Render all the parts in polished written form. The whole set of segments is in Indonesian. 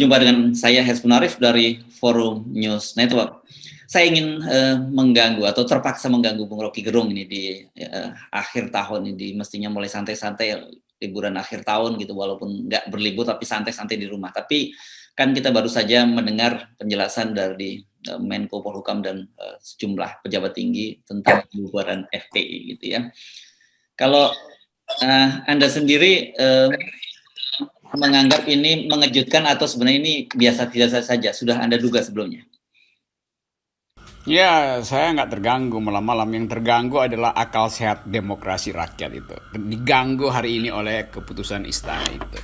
Jumpa dengan saya Hesbun Arif dari Forum News Network. Saya ingin mengganggu atau terpaksa mengganggu Bung Rocky Gerung ini di akhir tahun ini, mestinya mulai santai-santai liburan akhir tahun gitu, walaupun nggak berlibur tapi santai-santai di rumah. Tapi kan kita baru saja mendengar penjelasan dari Menko Polhukam dan sejumlah pejabat tinggi tentang pembubaran FPI gitu ya. Kalau Anda sendiri menganggap ini mengejutkan atau sebenarnya ini biasa-biasa saja, sudah Anda duga sebelumnya? Ya, saya nggak terganggu malam-malam. Yang terganggu adalah akal sehat demokrasi rakyat itu. Diganggu hari ini oleh keputusan istana itu.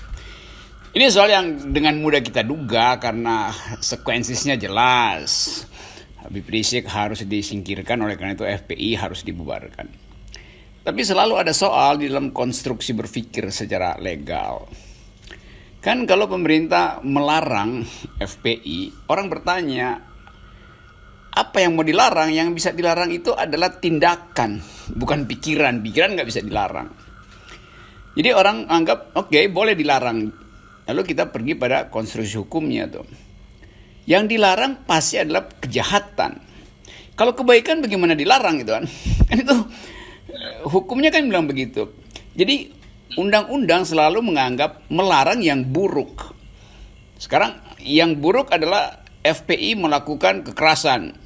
Ini soal yang dengan mudah kita duga karena sekuensisnya jelas. Habib Rizik harus disingkirkan, oleh karena itu FPI harus dibubarkan. Tapi selalu ada soal di dalam konstruksi berpikir secara legal. Kan kalau pemerintah melarang FPI, orang bertanya, apa yang mau dilarang? Yang bisa dilarang itu adalah tindakan, bukan pikiran. Pikiran nggak bisa dilarang. Jadi orang anggap, oke, boleh dilarang. Lalu kita pergi pada konstruksi hukumnya tuh. Yang dilarang pasti adalah kejahatan. Kalau kebaikan bagaimana dilarang gitu kan? Kan itu hukumnya kan bilang begitu. Jadi undang-undang selalu menganggap melarang yang buruk. Sekarang yang buruk adalah FPI melakukan kekerasan,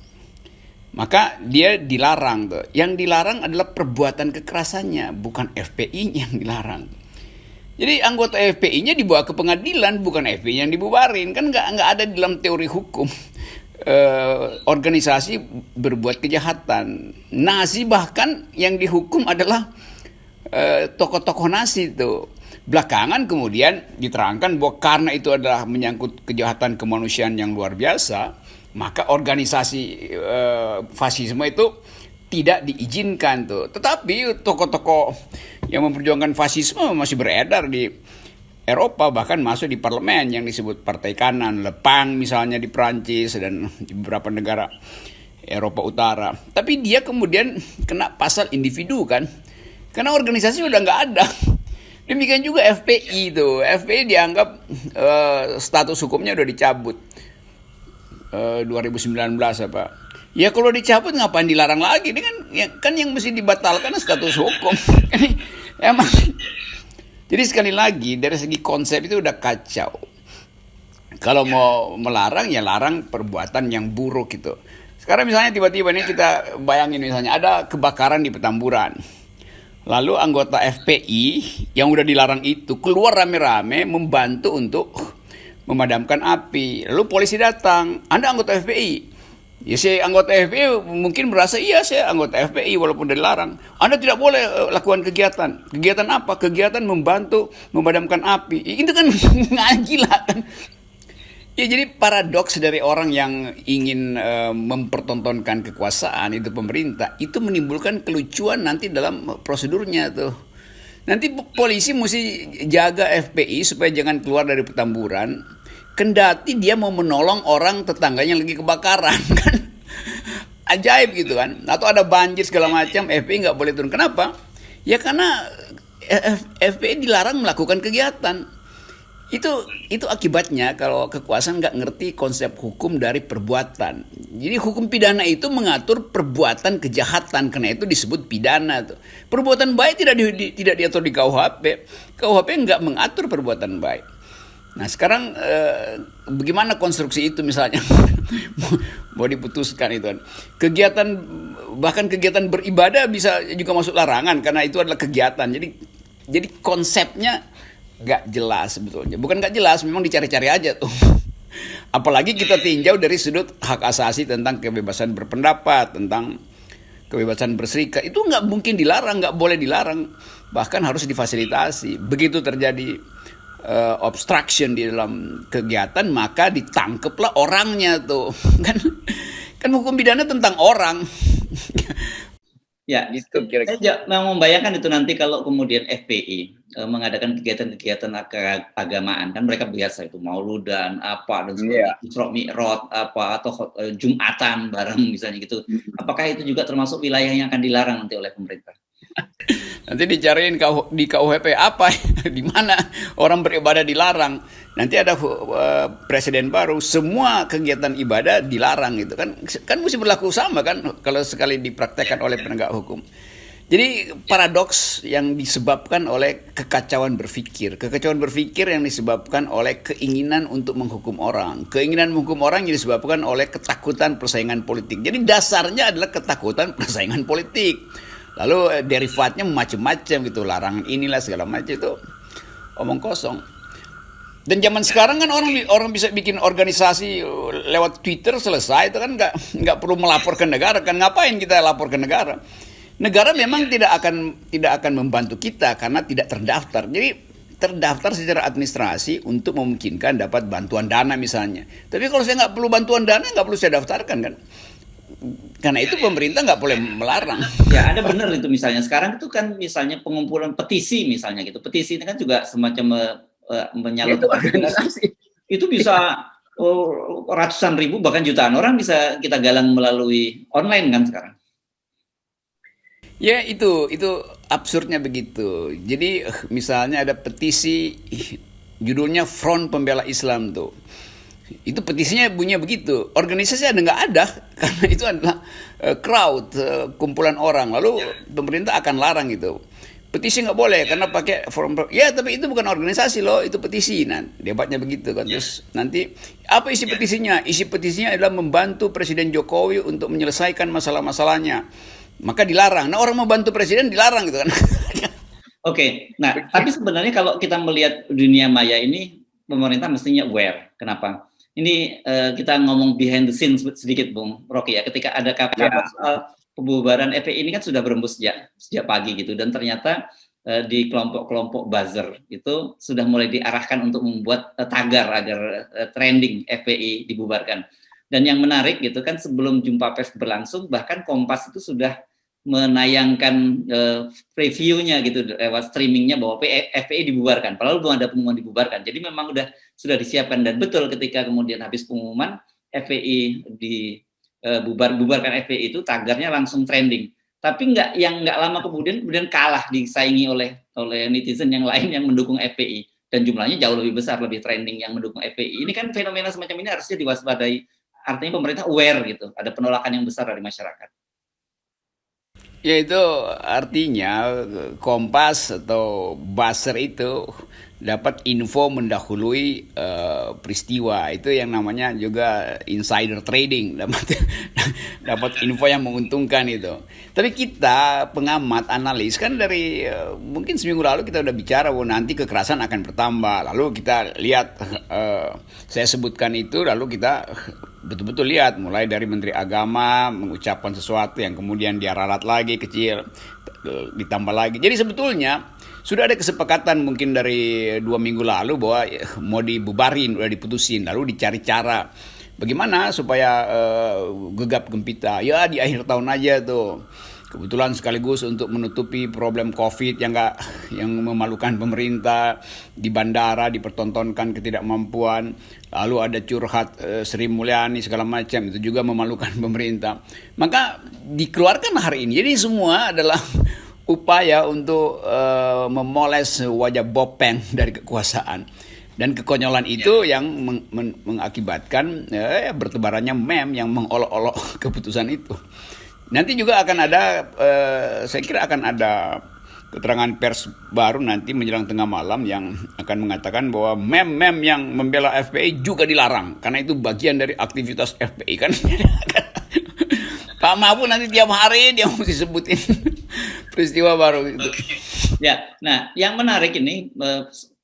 maka dia dilarang tuh. Yang dilarang adalah perbuatan kekerasannya, bukan FPI yang dilarang. Jadi anggota FPI-nya dibawa ke pengadilan, bukan FPI yang dibubarin. Kan nggak ada dalam teori hukum organisasi berbuat kejahatan. Nazi bahkan yang dihukum adalah tokoh-tokoh Nazi itu. Belakangan kemudian diterangkan bahwa karena itu adalah menyangkut kejahatan kemanusiaan yang luar biasa, maka organisasi fasisme itu tidak diizinkan tuh. Tetapi tokoh-tokoh yang memperjuangkan fasisme masih beredar di Eropa, bahkan masuk di parlemen yang disebut Partai Kanan, Le Pen misalnya di Prancis dan di beberapa negara Eropa Utara. Tapi dia kemudian kena pasal individu kan, karena organisasi udah nggak ada. Demikian juga FPI itu. FPI dianggap status hukumnya udah dicabut 2019 apa. Ya kalau dicabut ngapain dilarang lagi? Ini kan yang mesti dibatalkan status hukum. Emang. Jadi sekali lagi dari segi konsep itu udah kacau. Kalau mau melarang ya larang perbuatan yang buruk gitu. Sekarang misalnya tiba-tiba ini kita bayangin misalnya ada kebakaran di Petamburan. Lalu anggota FPI yang udah dilarang itu keluar rame-rame membantu untuk memadamkan api. Lalu polisi datang, Anda anggota FPI. Ya saya anggota FPI mungkin merasa iya saya anggota FPI walaupun dilarang. Anda tidak boleh lakukan kegiatan. Kegiatan apa? Kegiatan membantu memadamkan api. Itu kan gila kan. Ya jadi paradoks dari orang yang ingin mempertontonkan kekuasaan itu pemerintah itu menimbulkan kelucuan nanti dalam prosedurnya tuh. Nanti polisi mesti jaga FPI supaya jangan keluar dari Petamburan. Kendati dia mau menolong orang tetangganya yang lagi kebakaran kan. Ajaib gitu kan. Atau ada banjir segala macam, FPI nggak boleh turun. Kenapa? Ya karena FPI dilarang melakukan kegiatan. Itu akibatnya kalau kekuasaan nggak ngerti konsep hukum dari perbuatan. Jadi hukum pidana itu mengatur perbuatan kejahatan, karena itu disebut pidana tuh. Perbuatan baik tidak diatur di KUHP. KUHP nggak mengatur perbuatan baik. Nah sekarang bagaimana konstruksi itu misalnya mau diputuskan itu kan. Bahkan kegiatan beribadah bisa juga masuk larangan karena itu adalah kegiatan. Jadi konsepnya nggak jelas sebetulnya. Bukan nggak jelas, memang dicari-cari aja tuh. Apalagi kita tinjau dari sudut hak asasi tentang kebebasan berpendapat, tentang kebebasan berserikat. Itu nggak mungkin dilarang, nggak boleh dilarang. Bahkan harus difasilitasi. Begitu terjadi obstruction di dalam kegiatan, maka ditangkeplah orangnya tuh. Kan hukum pidana tentang orang. Ya, Itu kira-kira. saya mau membayangkan itu nanti kalau kemudian FPI mengadakan kegiatan-kegiatan keagamaan, kan mereka biasa itu mauludan apa dan sebagainya, Isra Mi'raj apa atau Jumatan bareng misalnya gitu. Apakah itu juga termasuk wilayah yang akan dilarang nanti oleh pemerintah? Nanti dicariin di KUHP apa di mana orang beribadah dilarang. nanti ada presiden baru, semua kegiatan ibadah dilarang gitu kan. Kan mesti berlaku sama kan kalau sekali dipraktekkan oleh penegak hukum. Jadi paradoks yang disebabkan oleh kekacauan berpikir. Kekacauan berpikir yang disebabkan oleh keinginan untuk menghukum orang. Keinginan menghukum orang yang disebabkan oleh ketakutan persaingan politik. Jadi dasarnya adalah ketakutan persaingan politik. Lalu derivatnya macam-macam gitu. Larangan inilah segala macam itu omong kosong. Dan zaman sekarang kan orang bisa bikin organisasi lewat Twitter selesai. Itu kan nggak perlu melapor ke negara. Kan ngapain kita lapor ke negara? Negara memang tidak akan membantu kita karena tidak terdaftar. Jadi terdaftar secara administrasi untuk memungkinkan dapat bantuan dana misalnya. Tapi kalau saya nggak perlu bantuan dana, nggak perlu saya daftarkan kan. Karena itu pemerintah nggak boleh melarang. Ya, ada benar itu misalnya. Sekarang itu kan misalnya pengumpulan petisi misalnya gitu. Petisi ini kan juga semacam menyalurkan organisasi. Itu bisa ratusan ribu bahkan jutaan orang bisa kita galang melalui online kan sekarang. Ya itu absurdnya begitu. Jadi misalnya ada petisi judulnya Front Pembela Islam tuh. Itu petisinya bunyinya begitu. Organisasi nggak ada karena itu adalah crowd, kumpulan orang. Lalu pemerintah akan larang itu. Petisi nggak boleh karena pakai forum. Ya tapi itu bukan organisasi loh, itu petisi. Nah debatnya begitu kan. Terus nanti apa isi petisinya? Isi petisinya adalah membantu Presiden Jokowi untuk menyelesaikan masalah-masalahnya. Maka dilarang. Nah orang mau bantu presiden dilarang gitu kan. Oke, nah tapi sebenarnya kalau kita melihat dunia maya ini, pemerintah mestinya aware. Kenapa? Ini kita ngomong behind the scenes sedikit, Bung Rocky ya. Ketika ada kabar soal pembubaran FPI ini kan sudah berembus sejak pagi gitu, dan ternyata di kelompok-kelompok buzzer itu sudah mulai diarahkan untuk membuat tagar agar trending FPI dibubarkan. Dan yang menarik gitu kan, sebelum jumpa pers berlangsung, bahkan Kompas itu sudah menayangkan previewnya gitu lewat streamingnya bahwa FPI dibubarkan, padahal belum ada pengumuman dibubarkan. Jadi memang sudah disiapkan, dan betul ketika kemudian habis pengumuman FPI bubarkan FPI itu tagarnya langsung trending. Tapi nggak lama kemudian kalah disaingi oleh netizen yang lain yang mendukung FPI, dan jumlahnya jauh lebih besar, lebih trending yang mendukung FPI. Ini kan fenomena semacam ini harusnya diwaspadai. Artinya pemerintah aware gitu, ada penolakan yang besar dari masyarakat. Ya itu artinya Kompas atau buzzer itu dapat info mendahului peristiwa. Itu yang namanya juga insider trading, dapat info yang menguntungkan itu. Tapi kita pengamat analis kan dari mungkin seminggu lalu kita udah bicara bahwa nanti kekerasan akan bertambah. Lalu kita lihat, saya sebutkan itu, lalu kita betul-betul lihat mulai dari Menteri Agama mengucapkan sesuatu yang kemudian dia ralat lagi kecil, ditambah lagi. Jadi sebetulnya sudah ada kesepakatan mungkin dari 2 minggu lalu bahwa mau dibubarin, udah diputusin. Lalu dicari cara bagaimana supaya gegap gempita. Ya di akhir tahun aja tuh. Kebetulan sekaligus untuk menutupi problem COVID yang memalukan pemerintah, di bandara dipertontonkan ketidakmampuan, lalu ada curhat Sri Mulyani segala macam, itu juga memalukan pemerintah. Maka dikeluarkan hari ini. Jadi semua adalah upaya untuk memoles wajah bopeng dari kekuasaan. Dan kekonyolan itu yang mengakibatkan bertebarannya meme yang mengolok-olok keputusan itu. Nanti juga akan ada, saya kira akan ada keterangan pers baru nanti menjelang tengah malam yang akan mengatakan bahwa meme-meme yang membela FPI juga dilarang. Karena itu bagian dari aktivitas FPI kan. Pak Mahfud nanti tiap hari dia mesti sebutin peristiwa baru itu. Ya, nah yang menarik ini,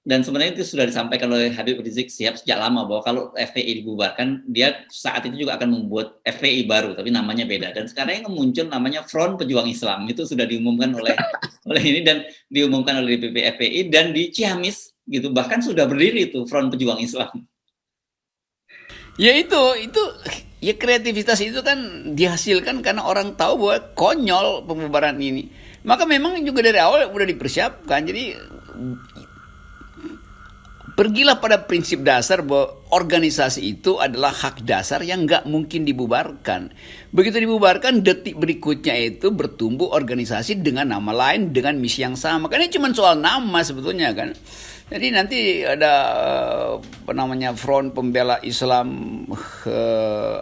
dan sebenarnya itu sudah disampaikan oleh Habib Rizik Syihab sejak lama bahwa kalau FPI dibubarkan, dia saat itu juga akan membuat FPI baru, tapi namanya beda. Dan sekarang yang muncul namanya Front Pejuang Islam, itu sudah diumumkan oleh ini, dan diumumkan oleh DPP FPI, dan di Ciamis gitu bahkan sudah berdiri itu Front Pejuang Islam. Ya itu ya kreativitas itu kan dihasilkan karena orang tahu bahwa konyol pembubaran ini. Maka memang juga dari awal udah dipersiapkan. Jadi pergilah pada prinsip dasar bahwa organisasi itu adalah hak dasar yang nggak mungkin dibubarkan. Begitu dibubarkan, detik berikutnya itu bertumbuh organisasi dengan nama lain, dengan misi yang sama. Karena ini cuma soal nama sebetulnya kan. Jadi nanti ada apa namanya Front Pembela Islam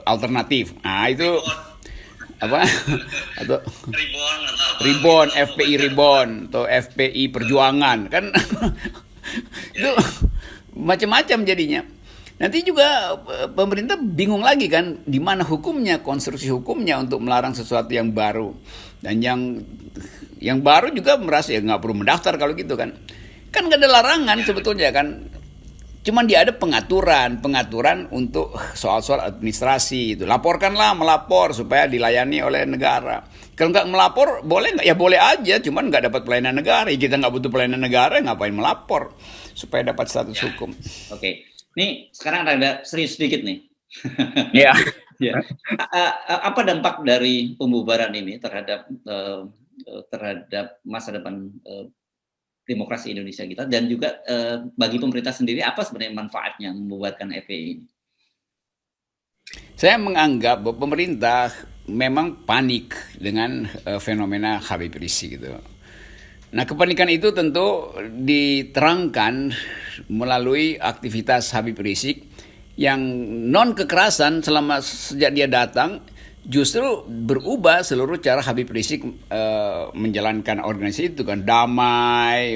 Alternatif. Nah itu apa atau Ribon, FPI Ribon atau FPI Perjuangan kan itu macam-macam jadinya. Nanti juga pemerintah bingung lagi kan di mana hukumnya, konstruksi hukumnya untuk melarang sesuatu yang baru. Dan yang baru juga merasa ya nggak perlu mendaftar kalau gitu kan. Kan nggak ada larangan sebetulnya kan. Cuman dia ada pengaturan untuk soal-soal administrasi itu. Laporkanlah, melapor supaya dilayani oleh negara. Kalau nggak melapor, boleh nggak? Ya boleh aja, cuman nggak dapat pelayanan negara. Ya, kita nggak butuh pelayanan negara, ngapain melapor supaya dapat status hukum? Oke, nih sekarang ada serius sedikit nih. Ya. Ya. Apa dampak dari pembubaran ini terhadap masa depan demokrasi Indonesia kita, dan juga bagi pemerintah sendiri apa sebenarnya manfaatnya membubarkan FPI ini? Saya menganggap bahwa pemerintah memang panik dengan fenomena Habib Rizik gitu. Nah, kepanikan itu tentu diterangkan melalui aktivitas Habib Rizik yang non kekerasan selama sejak dia datang justru berubah seluruh cara Habib Rizik menjalankan organisasi itu kan damai,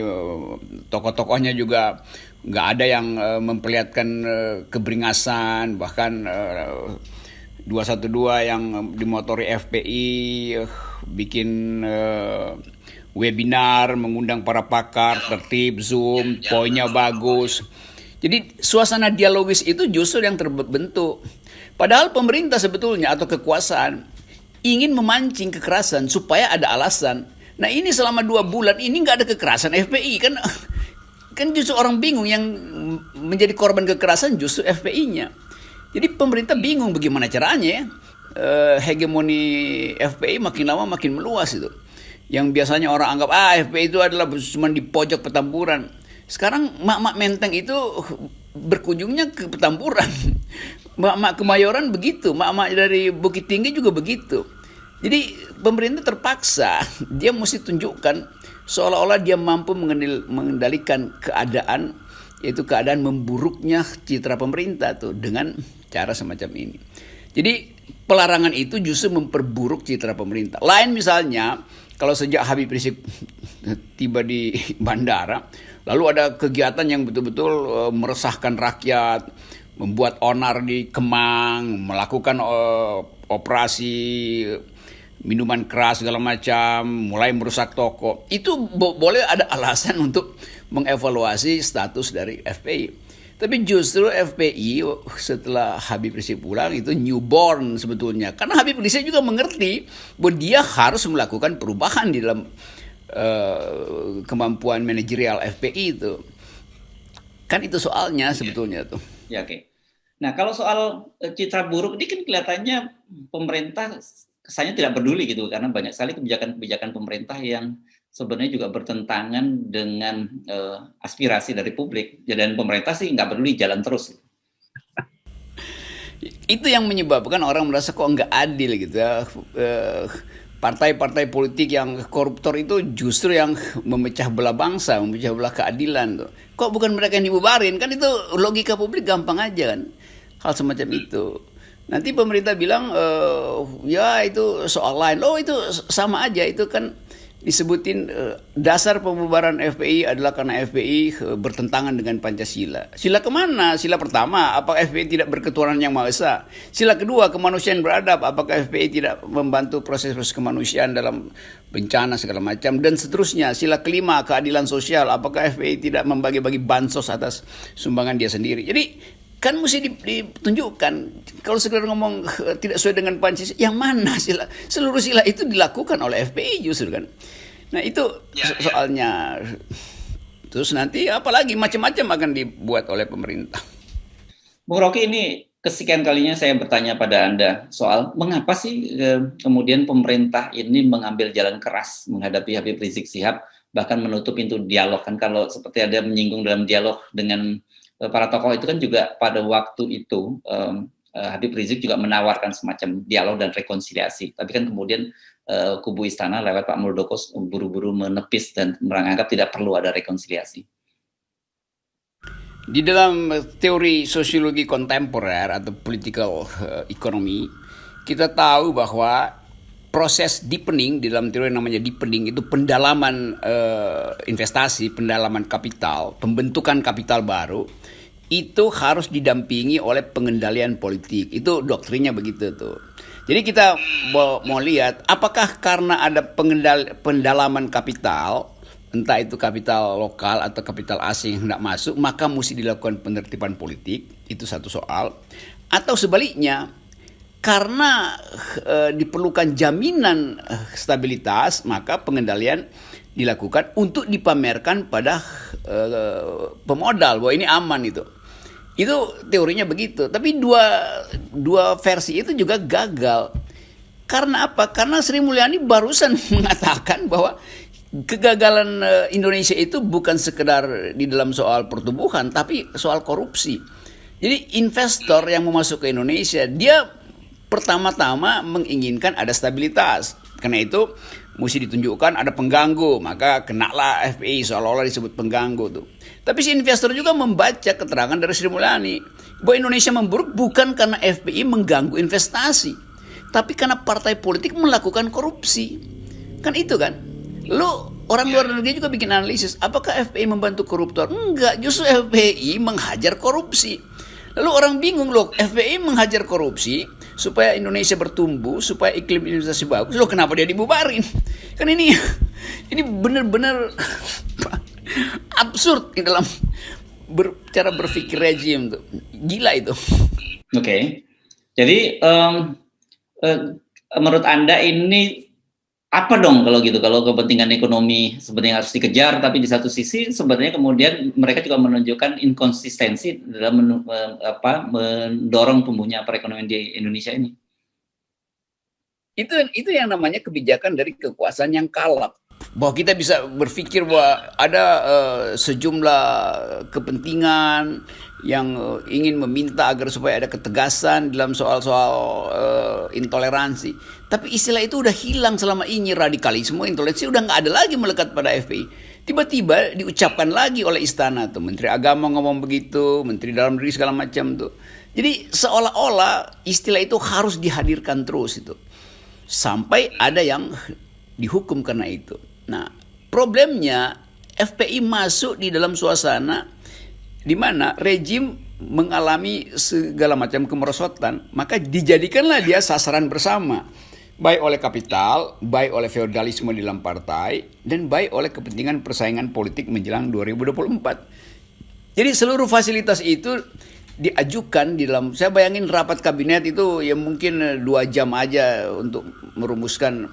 tokoh-tokohnya juga nggak ada yang memperlihatkan keberingasan, bahkan 212 yang dimotori FPI bikin webinar, mengundang para pakar, tertib, Zoom, poinnya bagus. Jadi suasana dialogis itu justru yang terbentuk. Padahal pemerintah sebetulnya atau kekuasaan ingin memancing kekerasan supaya ada alasan. Nah ini selama 2 bulan ini nggak ada kekerasan FPI kan justru orang bingung yang menjadi korban kekerasan justru FPI-nya. Jadi pemerintah bingung bagaimana caranya ya. Hegemoni FPI makin lama makin meluas itu. Yang biasanya orang anggap FPI itu adalah cuma di pojok Petamburan. Sekarang mak-mak Menteng itu berkunjungnya ke Petamburan. Mak-mak Kemayoran begitu, mak-mak dari Bukit Tinggi juga begitu. Jadi pemerintah terpaksa dia mesti tunjukkan seolah-olah dia mampu mengendalikan keadaan, yaitu keadaan memburuknya citra pemerintah tuh dengan cara semacam ini. Jadi pelarangan itu justru memperburuk citra pemerintah. Lain misalnya kalau sejak Habib Rizik tiba di bandara, lalu ada kegiatan yang betul-betul meresahkan rakyat, membuat onar di Kemang, melakukan operasi minuman keras segala macam, mulai merusak toko. Itu boleh ada alasan untuk mengevaluasi status dari FPI. Tapi justru FPI setelah Habib Rizik pulang itu newborn sebetulnya. Karena Habib Rizik juga mengerti bahwa dia harus melakukan perubahan di dalam kemampuan manajerial FPI itu. Kan itu soalnya sebetulnya tuh. Ya, oke. Nah, kalau soal citra buruk ini kan kelihatannya pemerintah kesannya tidak peduli gitu, karena banyak sekali kebijakan-kebijakan pemerintah yang sebenarnya juga bertentangan dengan aspirasi dari publik. Dan pemerintah sih nggak peduli, jalan terus. Itu yang menyebabkan orang merasa kok nggak adil gitu ya. Partai-partai politik yang koruptor itu justru yang memecah belah bangsa, memecah belah keadilan tuh. Kok bukan mereka yang dibubarin? Kan itu logika publik gampang aja kan. Hal semacam itu. Nanti pemerintah bilang ya itu soal lain. Loh itu sama aja, itu kan disebutin dasar pembubaran FPI adalah karena FPI bertentangan dengan Pancasila. Sila kemana? Sila pertama, apakah FPI tidak berketuhanan yang Maha Esa? Sila kedua, kemanusiaan beradab, apakah FPI tidak membantu proses-proses kemanusiaan dalam bencana segala macam, dan seterusnya. Sila kelima, keadilan sosial, apakah FPI tidak membagi-bagi bansos atas sumbangan dia sendiri. Jadi kan mesti ditunjukkan. Kalau sekedar ngomong tidak sesuai dengan Pancasila, yang mana sila? Seluruh sila itu dilakukan oleh FPI justru kan. Nah itu soalnya. Terus nanti apalagi macam-macam akan dibuat oleh pemerintah. Bung Rocky, ini kesekian kalinya saya bertanya pada Anda soal mengapa sih kemudian pemerintah ini mengambil jalan keras menghadapi Habib Rizik Syihab, bahkan menutup pintu dialog. Kan kalau seperti ada menyinggung dalam dialog dengan para tokoh itu kan juga pada waktu itu Habib Rizik juga menawarkan semacam dialog dan rekonsiliasi. Tapi kan kemudian kubu istana lewat Pak Muldoko buru-buru menepis dan menganggap tidak perlu ada rekonsiliasi. Di dalam teori sosiologi kontemporer atau political economy, kita tahu bahwa proses deepening, di dalam teori namanya deepening, itu pendalaman investasi, pendalaman kapital, pembentukan kapital baru, itu harus didampingi oleh pengendalian politik. Itu doktrinnya begitu tuh. Jadi kita mau lihat apakah karena ada pendalaman kapital, entah itu kapital lokal atau kapital asing yang hendak masuk, maka mesti dilakukan penertiban politik, itu satu soal. Atau sebaliknya, karena diperlukan jaminan stabilitas, maka pengendalian dilakukan untuk dipamerkan pada pemodal bahwa ini aman itu. Itu teorinya begitu. Tapi dua versi itu juga gagal. Karena apa? Karena Sri Mulyani barusan mengatakan bahwa kegagalan Indonesia itu bukan sekedar di dalam soal pertumbuhan, tapi soal korupsi. Jadi investor yang mau masuk ke Indonesia, dia pertama-tama menginginkan ada stabilitas. Karena itu mesti ditunjukkan ada pengganggu, maka kenalah FPI, seolah-olah disebut pengganggu tuh. Tapi si investor juga membaca keterangan dari Sri Mulyani bahwa Indonesia memburuk bukan karena FPI mengganggu investasi, tapi karena partai politik melakukan korupsi. Kan itu kan. Lu orang luar negeri juga bikin analisis, apakah FPI membantu koruptor? Enggak, justru FPI menghajar korupsi. Lalu orang bingung, loh, FPI menghajar korupsi supaya Indonesia bertumbuh, supaya iklim investasi bagus. Loh, kenapa dia dibubarin? Kan ini benar-benar absurd di dalam cara berpikir rejim tuh. Gila itu. Oke. Jadi menurut Anda ini apa dong kalau gitu, kalau kepentingan ekonomi sebenarnya harus dikejar, tapi di satu sisi sebenarnya kemudian mereka juga menunjukkan inkonsistensi dalam mendorong tumbuhnya perekonomian di Indonesia ini. Itu yang namanya kebijakan dari kekuasaan yang kalap. Bahwa kita bisa berpikir bahwa ada sejumlah kepentingan yang ingin meminta agar supaya ada ketegasan dalam soal-soal intoleransi. Tapi istilah itu udah hilang selama ini. Radikalisme, intoleransi udah nggak ada lagi melekat pada FPI. Tiba-tiba diucapkan lagi oleh istana tuh, Menteri Agama ngomong begitu, Menteri Dalam Negeri segala macam tuh. Jadi seolah-olah istilah itu harus dihadirkan terus itu, sampai ada yang dihukum karena itu. Nah, problemnya FPI masuk di dalam suasana di mana rejim mengalami segala macam kemerosotan, maka dijadikanlah dia sasaran bersama, baik oleh kapital, baik oleh feodalisme di dalam partai, dan baik oleh kepentingan persaingan politik menjelang 2024. Jadi seluruh fasilitas itu diajukan di dalam, saya bayangin rapat kabinet itu ya mungkin 2 jam aja untuk merumuskan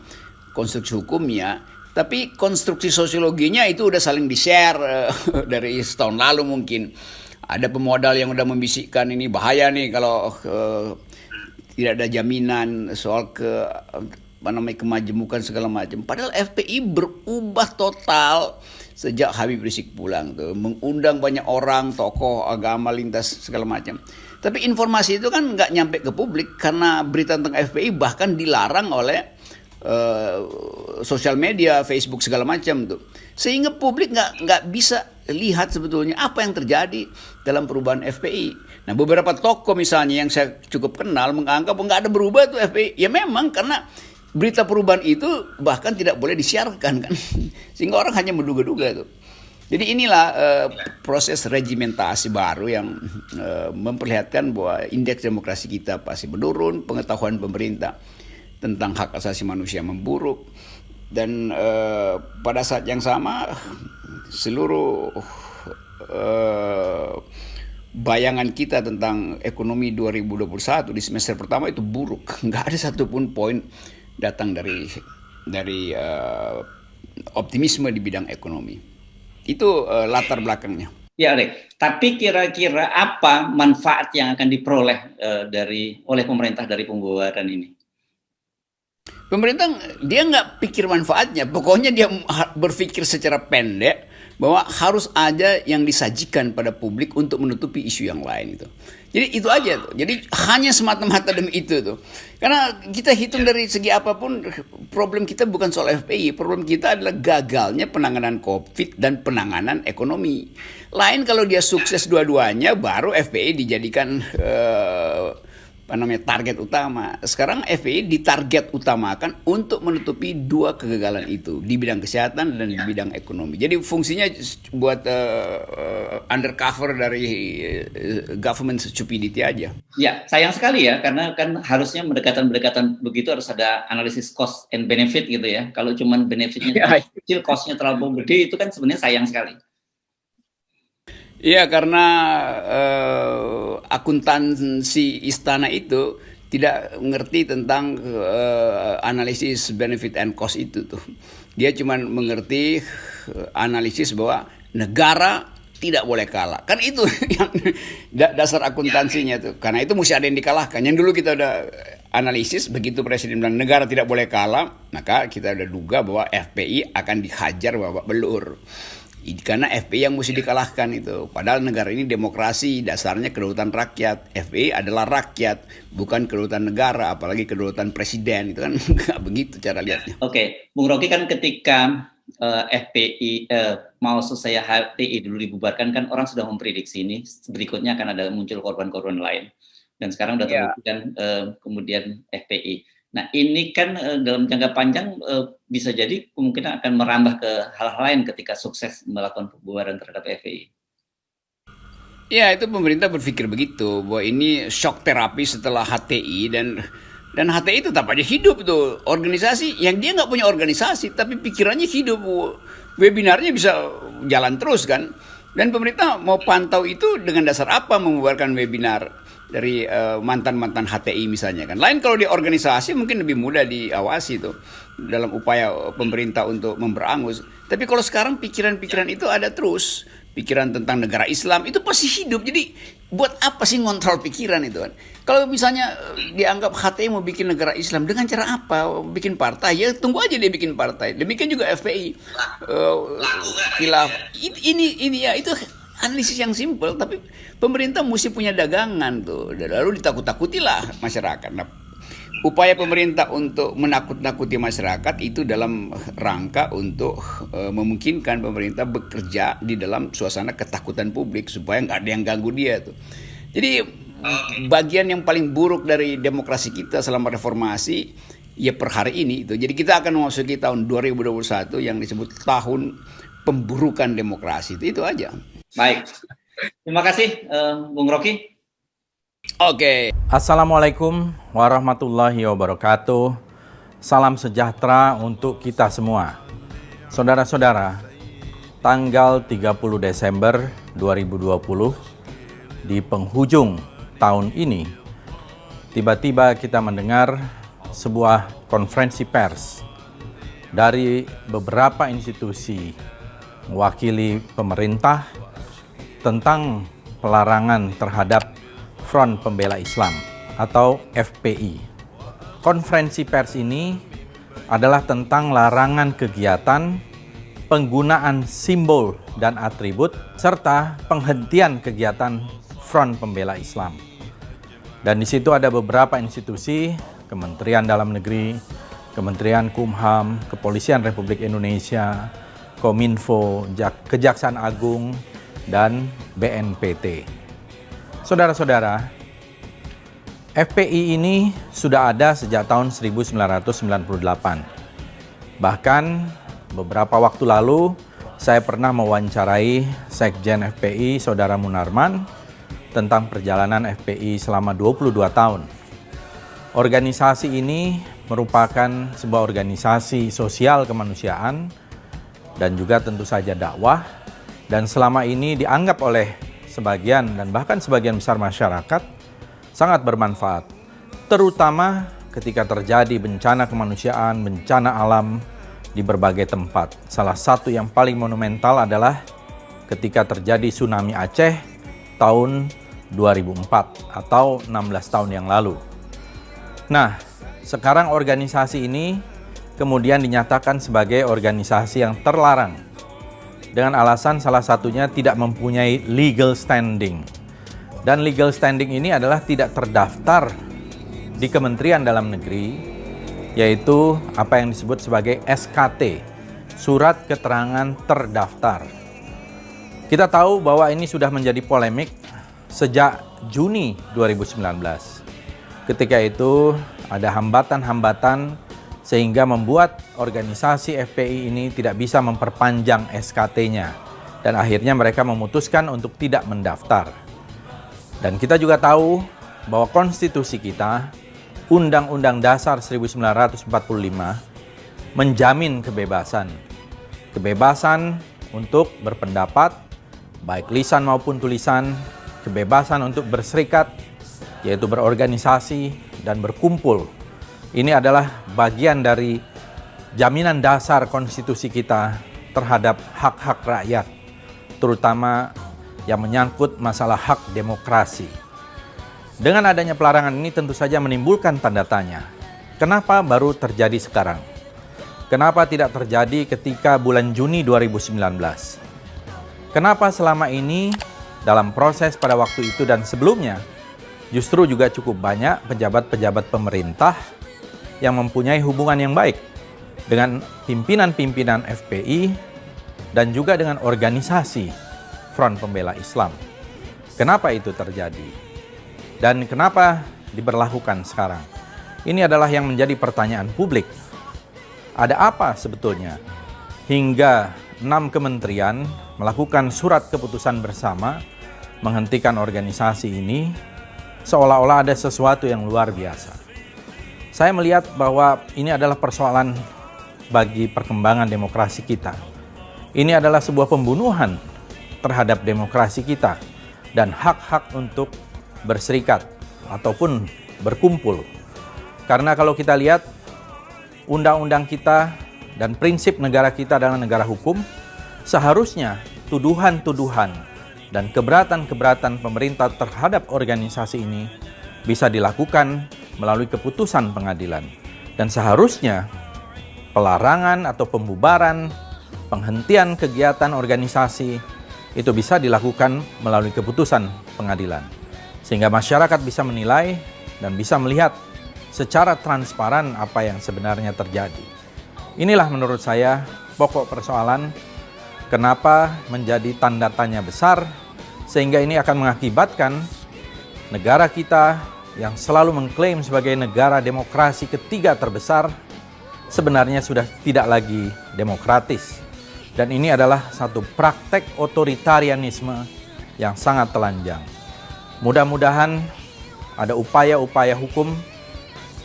konstruksi hukumnya, tapi konstruksi sosiologinya itu udah saling di-share dari setahun lalu mungkin. Ada pemodal yang udah membisikkan ini bahaya nih kalau tidak ada jaminan soal kemajemukan segala macam. Padahal FPI berubah total sejak Habib Rizik pulang tuh, mengundang banyak orang, tokoh agama lintas segala macam. Tapi informasi itu kan nggak nyampe ke publik karena berita tentang FPI bahkan dilarang oleh sosial media, Facebook segala macam tuh, sehingga publik nggak bisa lihat sebetulnya apa yang terjadi dalam perubahan FPI. Nah, beberapa tokoh misalnya yang saya cukup kenal menganggap nggak ada berubah tuh FPI. Ya memang karena berita perubahan itu bahkan tidak boleh disiarkan kan, sehingga orang hanya menduga-duga tuh. Jadi inilah proses regimentasi baru yang memperlihatkan bahwa indeks demokrasi kita pasti menurun, pengetahuan pemerintah tentang hak asasi manusia memburuk, dan pada saat yang sama seluruh bayangan kita tentang ekonomi 2021 di semester pertama itu buruk. Nggak ada satupun poin datang dari optimisme di bidang ekonomi. Itu latar belakangnya. Ya, Rek. Tapi kira-kira apa manfaat yang akan diperoleh oleh pemerintah dari pembubaran ini? Pemerintah dia nggak pikir manfaatnya, pokoknya dia berpikir secara pendek bahwa harus ada yang disajikan pada publik untuk menutupi isu yang lain itu. Jadi itu aja tuh. Jadi hanya semata-mata demi itu tuh. Karena kita hitung dari segi apapun, problem kita bukan soal FPI, problem kita adalah gagalnya penanganan COVID dan penanganan ekonomi. Lain kalau dia sukses dua-duanya, baru FPI dijadikan target utama. Sekarang FPI ditarget utamakan untuk menutupi dua kegagalan itu di bidang kesehatan dan di bidang ekonomi. Jadi fungsinya buat undercover dari government stupidity aja. Ya, sayang sekali ya, karena kan harusnya pendekatan begitu harus ada analisis cost and benefit gitu ya. Kalau cuman benefitnya kecil, costnya terlalu gede, itu kan sebenarnya sayang sekali. Iya, karena akuntansi istana itu tidak mengerti tentang analisis benefit and cost itu tuh. Dia cuma mengerti analisis bahwa negara tidak boleh kalah. Kan itu yang dasar akuntansinya tuh. Karena itu mesti ada yang dikalahkan. Yang dulu kita udah analisis, begitu Presiden bilang negara tidak boleh kalah, maka kita udah duga bahwa FPI akan dihajar babak belur. Karena FPI yang mesti dikalahkan itu. Padahal negara ini demokrasi, dasarnya kedaulatan rakyat. FPI adalah rakyat, bukan kedaulatan negara, apalagi kedaulatan presiden. Itu kan nggak begitu cara lihatnya. Oke, Bung Rocky, kan ketika FPI saya HTI dulu dibubarkan, kan orang sudah memprediksi ini berikutnya akan ada muncul korban-korban lain. Dan sekarang sudah terbukti kan kemudian FPI. Nah, ini kan dalam jangka panjang bisa jadi kemungkinan akan merambah ke hal-hal lain ketika sukses melakukan pembubaran terhadap FPI. Ya, itu pemerintah berpikir begitu, bahwa ini shock terapi setelah HTI, dan HTI tetap aja hidup tuh. Organisasi yang dia nggak punya organisasi, tapi pikirannya hidup. Webinarnya bisa jalan terus kan. Dan pemerintah mau pantau itu dengan dasar apa membubarkan webinar dari mantan-mantan HTI misalnya kan. Lain kalau di organisasi mungkin lebih mudah diawasi tuh dalam upaya pemerintah untuk memberangus. Tapi kalau sekarang pikiran-pikiran itu ada terus. Pikiran tentang negara Islam itu pasti hidup. Jadi buat apa sih ngontrol pikiran itu kan? Kalau misalnya dianggap HTI mau bikin negara Islam, dengan cara apa? Bikin partai, ya tunggu aja dia bikin partai. Demikian juga FPI. Khilaf. Ini ya itu analisis yang simpel, tapi pemerintah mesti punya dagangan tuh. Lalu ditakut-takutilah masyarakat. Nah, upaya pemerintah untuk menakut-nakuti masyarakat itu dalam rangka untuk memungkinkan pemerintah bekerja di dalam suasana ketakutan publik supaya nggak ada yang ganggu dia tuh. Jadi bagian yang paling buruk dari demokrasi kita selama reformasi ya per hari ini itu. Jadi kita akan memasuki tahun 2021 yang disebut tahun pemburukan demokrasi. Itu aja. Baik. Terima kasih Bung Rocky. Oke. Assalamualaikum warahmatullahi wabarakatuh. Salam sejahtera untuk kita semua. Saudara-saudara, tanggal 30 Desember 2020 di penghujung tahun ini, tiba-tiba kita mendengar sebuah konferensi pers dari beberapa institusi mewakili pemerintah tentang pelarangan terhadap Front Pembela Islam atau FPI. Konferensi pers ini adalah tentang larangan kegiatan, penggunaan simbol dan atribut, serta penghentian kegiatan Front Pembela Islam. Dan di situ ada beberapa institusi, Kementerian Dalam Negeri, Kementerian Kumham, Kepolisian Republik Indonesia, Kominfo, Kejaksaan Agung, dan BNPT. Saudara-saudara, FPI ini sudah ada sejak tahun 1998. Bahkan beberapa waktu lalu saya pernah mewawancarai Sekjen FPI, Saudara Munarman, tentang perjalanan FPI selama 22 tahun. Organisasi ini merupakan sebuah organisasi sosial kemanusiaan dan juga tentu saja dakwah, dan selama ini dianggap oleh sebagian dan bahkan sebagian besar masyarakat sangat bermanfaat, terutama ketika terjadi bencana kemanusiaan, bencana alam di berbagai tempat. Salah satu yang paling monumental adalah ketika terjadi tsunami Aceh tahun 2004 atau 16 tahun yang lalu. Nah, sekarang organisasi ini kemudian dinyatakan sebagai organisasi yang terlarang dengan alasan salah satunya tidak mempunyai legal standing. Dan legal standing ini adalah tidak terdaftar di Kementerian Dalam Negeri, yaitu apa yang disebut sebagai SKT, Surat Keterangan Terdaftar. Kita tahu bahwa ini sudah menjadi polemik sejak Juni 2019. Ketika itu ada hambatan-hambatan sehingga membuat organisasi FPI ini tidak bisa memperpanjang SKT-nya. Dan akhirnya mereka memutuskan untuk tidak mendaftar. Dan kita juga tahu bahwa konstitusi kita, Undang-Undang Dasar 1945, menjamin kebebasan. Kebebasan untuk berpendapat, baik lisan maupun tulisan, kebebasan untuk berserikat, yaitu berorganisasi dan berkumpul. Ini adalah bagian dari jaminan dasar konstitusi kita terhadap hak-hak rakyat, terutama yang menyangkut masalah hak demokrasi. Dengan adanya pelarangan ini tentu saja menimbulkan tanda tanya. Kenapa baru terjadi sekarang? Kenapa tidak terjadi ketika bulan Juni 2019? Kenapa selama ini dalam proses pada waktu itu dan sebelumnya justru juga cukup banyak pejabat-pejabat pemerintah yang mempunyai hubungan yang baik dengan pimpinan-pimpinan FPI dan juga dengan organisasi Front Pembela Islam. Kenapa itu terjadi? Dan kenapa diberlakukan sekarang? Ini adalah yang menjadi pertanyaan publik. Ada apa sebetulnya hingga 6 kementerian melakukan surat keputusan bersama menghentikan organisasi ini seolah-olah ada sesuatu yang luar biasa. Saya melihat bahwa ini adalah persoalan bagi perkembangan demokrasi kita. Ini adalah sebuah pembunuhan terhadap demokrasi kita dan hak-hak untuk berserikat ataupun berkumpul. Karena kalau kita lihat undang-undang kita dan prinsip negara kita adalah negara hukum, seharusnya tuduhan-tuduhan dan keberatan-keberatan pemerintah terhadap organisasi ini bisa dilakukan melalui keputusan pengadilan. Dan seharusnya pelarangan atau pembubaran, penghentian kegiatan organisasi itu bisa dilakukan melalui keputusan pengadilan. Sehingga masyarakat bisa menilai dan bisa melihat secara transparan apa yang sebenarnya terjadi. Inilah menurut saya pokok persoalan kenapa menjadi tanda tanya besar, sehingga ini akan mengakibatkan negara kita yang selalu mengklaim sebagai negara demokrasi ketiga terbesar sebenarnya sudah tidak lagi demokratis. Dan ini adalah satu praktek otoritarianisme yang sangat telanjang. Mudah-mudahan ada upaya-upaya hukum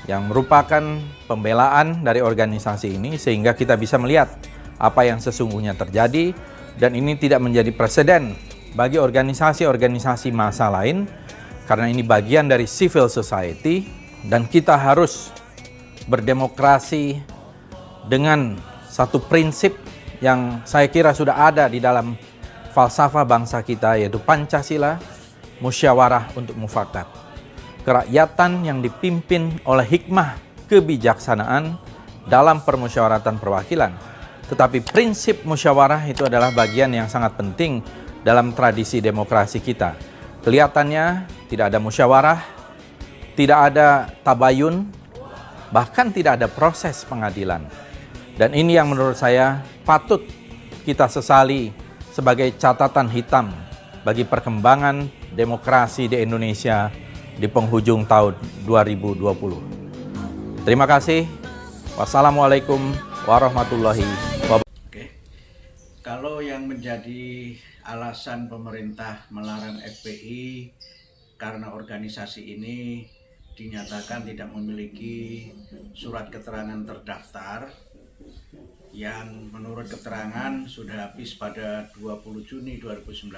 yang merupakan pembelaan dari organisasi ini sehingga kita bisa melihat apa yang sesungguhnya terjadi dan ini tidak menjadi preseden bagi organisasi-organisasi massa lain. Karena ini bagian dari civil society dan kita harus berdemokrasi dengan satu prinsip yang saya kira sudah ada di dalam falsafah bangsa kita, yaitu Pancasila, musyawarah untuk mufakat. Kerakyatan yang dipimpin oleh hikmah kebijaksanaan dalam permusyawaratan perwakilan. Tetapi prinsip musyawarah itu adalah bagian yang sangat penting dalam tradisi demokrasi kita. Kelihatannya tidak ada musyawarah, tidak ada tabayun, bahkan tidak ada proses pengadilan. Dan ini yang menurut saya patut kita sesali sebagai catatan hitam bagi perkembangan demokrasi di Indonesia di penghujung tahun 2020. Terima kasih. Wassalamualaikum warahmatullahi wabarakatuh. Kalau yang menjadi alasan pemerintah melarang FPI karena organisasi ini dinyatakan tidak memiliki surat keterangan terdaftar yang menurut keterangan sudah habis pada 20 Juni 2019,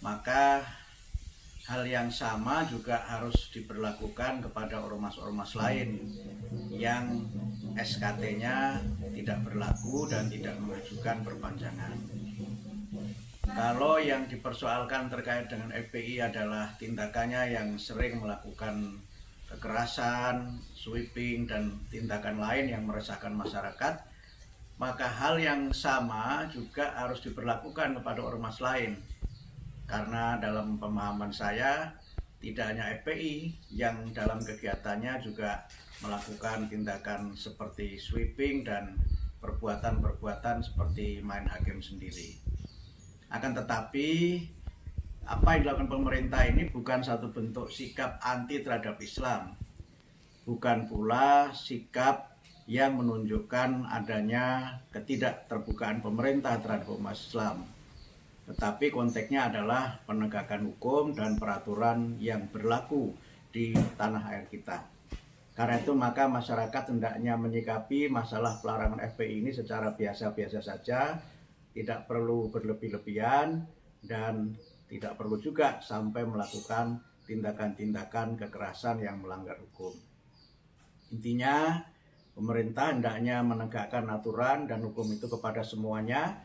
maka hal yang sama juga harus diberlakukan kepada ormas-ormas lain yang SKT-nya tidak berlaku dan tidak mengajukan perpanjangan. Kalau yang dipersoalkan terkait dengan FPI adalah tindakannya yang sering melakukan kekerasan, sweeping, dan tindakan lain yang meresahkan masyarakat, maka hal yang sama juga harus diberlakukan kepada ormas lain. Karena dalam pemahaman saya, tidak hanya FPI yang dalam kegiatannya juga melakukan tindakan seperti sweeping dan perbuatan-perbuatan seperti main hakim sendiri. Akan tetapi, apa yang dilakukan pemerintah ini bukan satu bentuk sikap anti terhadap Islam. Bukan pula sikap yang menunjukkan adanya ketidakterbukaan pemerintah terhadap umat Islam. Tetapi konteksnya adalah penegakan hukum dan peraturan yang berlaku di tanah air kita. Karena itu maka masyarakat hendaknya menyikapi masalah pelarangan FPI ini secara biasa-biasa saja, tidak perlu berlebih-lebihan dan tidak perlu juga sampai melakukan tindakan-tindakan kekerasan yang melanggar hukum. Intinya, pemerintah hendaknya menegakkan aturan dan hukum itu kepada semuanya,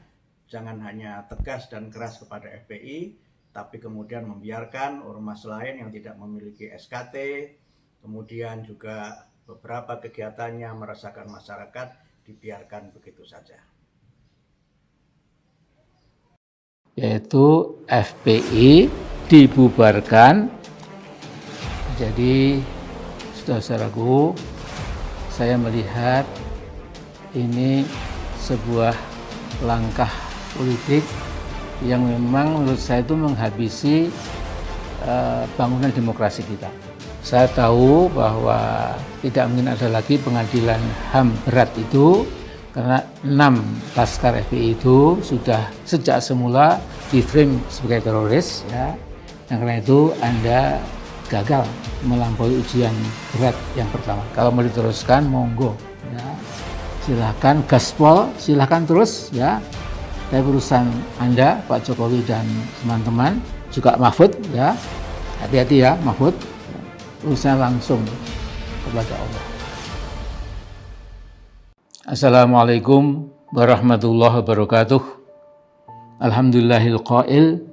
jangan hanya tegas dan keras kepada FPI, tapi kemudian membiarkan ormas lain yang tidak memiliki SKT, kemudian juga beberapa kegiatannya meresahkan masyarakat, dibiarkan begitu saja. Yaitu FPI dibubarkan. Jadi, saudara-saudaraku, saya melihat ini sebuah langkah politik yang memang menurut saya itu menghabisi bangunan demokrasi kita. Saya tahu bahwa tidak mungkin ada lagi pengadilan HAM berat itu karena 6 laskar FPI itu sudah sejak semula di-frame sebagai teroris, ya. Dan karena itu Anda gagal melampaui ujian berat yang pertama. Kalau mau diteruskan, monggo, ya. Silahkan gaspol, silahkan terus, ya. Tapi urusan Anda, Pak Jokowi dan teman-teman, juga Mahfud, ya. Hati-hati ya, Mahfud. Urusan langsung kepada Allah. Assalamualaikum warahmatullahi wabarakatuh. Alhamdulillahil qail,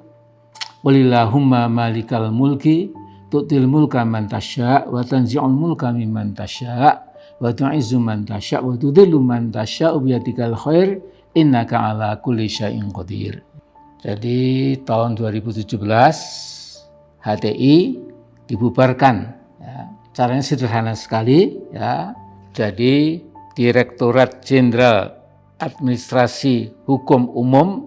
walillahumma malikal mulki, tu'til mulka man tasya' wa tanzi'ul mulka mimman tasya' wa tu'izzu man tasya' wa tudhillu man tasya' biyadikal khair innaka ala kulli syai'in qadir. Jadi tahun 2017 HTI dibubarkan, ya. Caranya sederhana sekali, ya. Jadi Direktorat Jenderal Administrasi Hukum Umum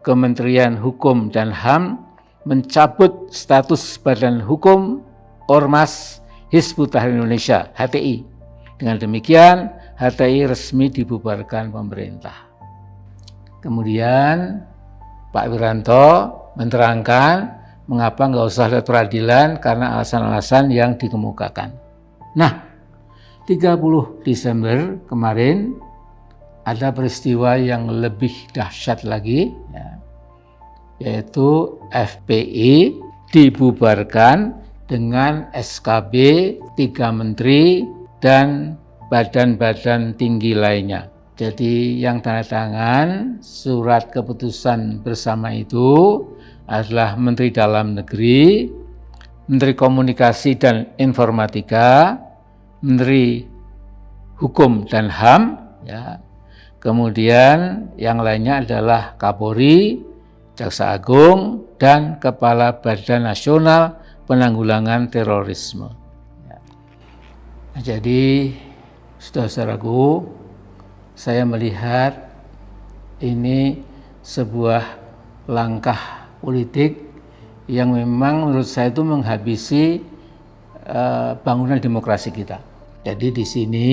Kementerian Hukum dan HAM mencabut status Badan Hukum Ormas Hizbut Tahrir Indonesia (HTI). Dengan demikian, HTI resmi dibubarkan pemerintah. Kemudian Pak Wiranto menerangkan mengapa nggak usah ada peradilan karena alasan-alasan yang dikemukakan. Nah, 30 Desember kemarin ada peristiwa yang lebih dahsyat lagi, ya, yaitu FPI dibubarkan dengan SKB 3 menteri dan badan-badan tinggi lainnya. Jadi yang tanda tangan surat keputusan bersama itu adalah Menteri Dalam Negeri, Menteri Komunikasi dan Informatika, Menteri Hukum dan HAM, ya. Kemudian yang lainnya adalah Kapolri, Jaksa Agung, dan Kepala Badan Nasional Penanggulangan Terorisme. Ya. Nah, jadi, saudara-saudaraku, saya melihat ini sebuah langkah politik yang memang menurut saya itu menghabisi bangunan demokrasi kita. Jadi di sini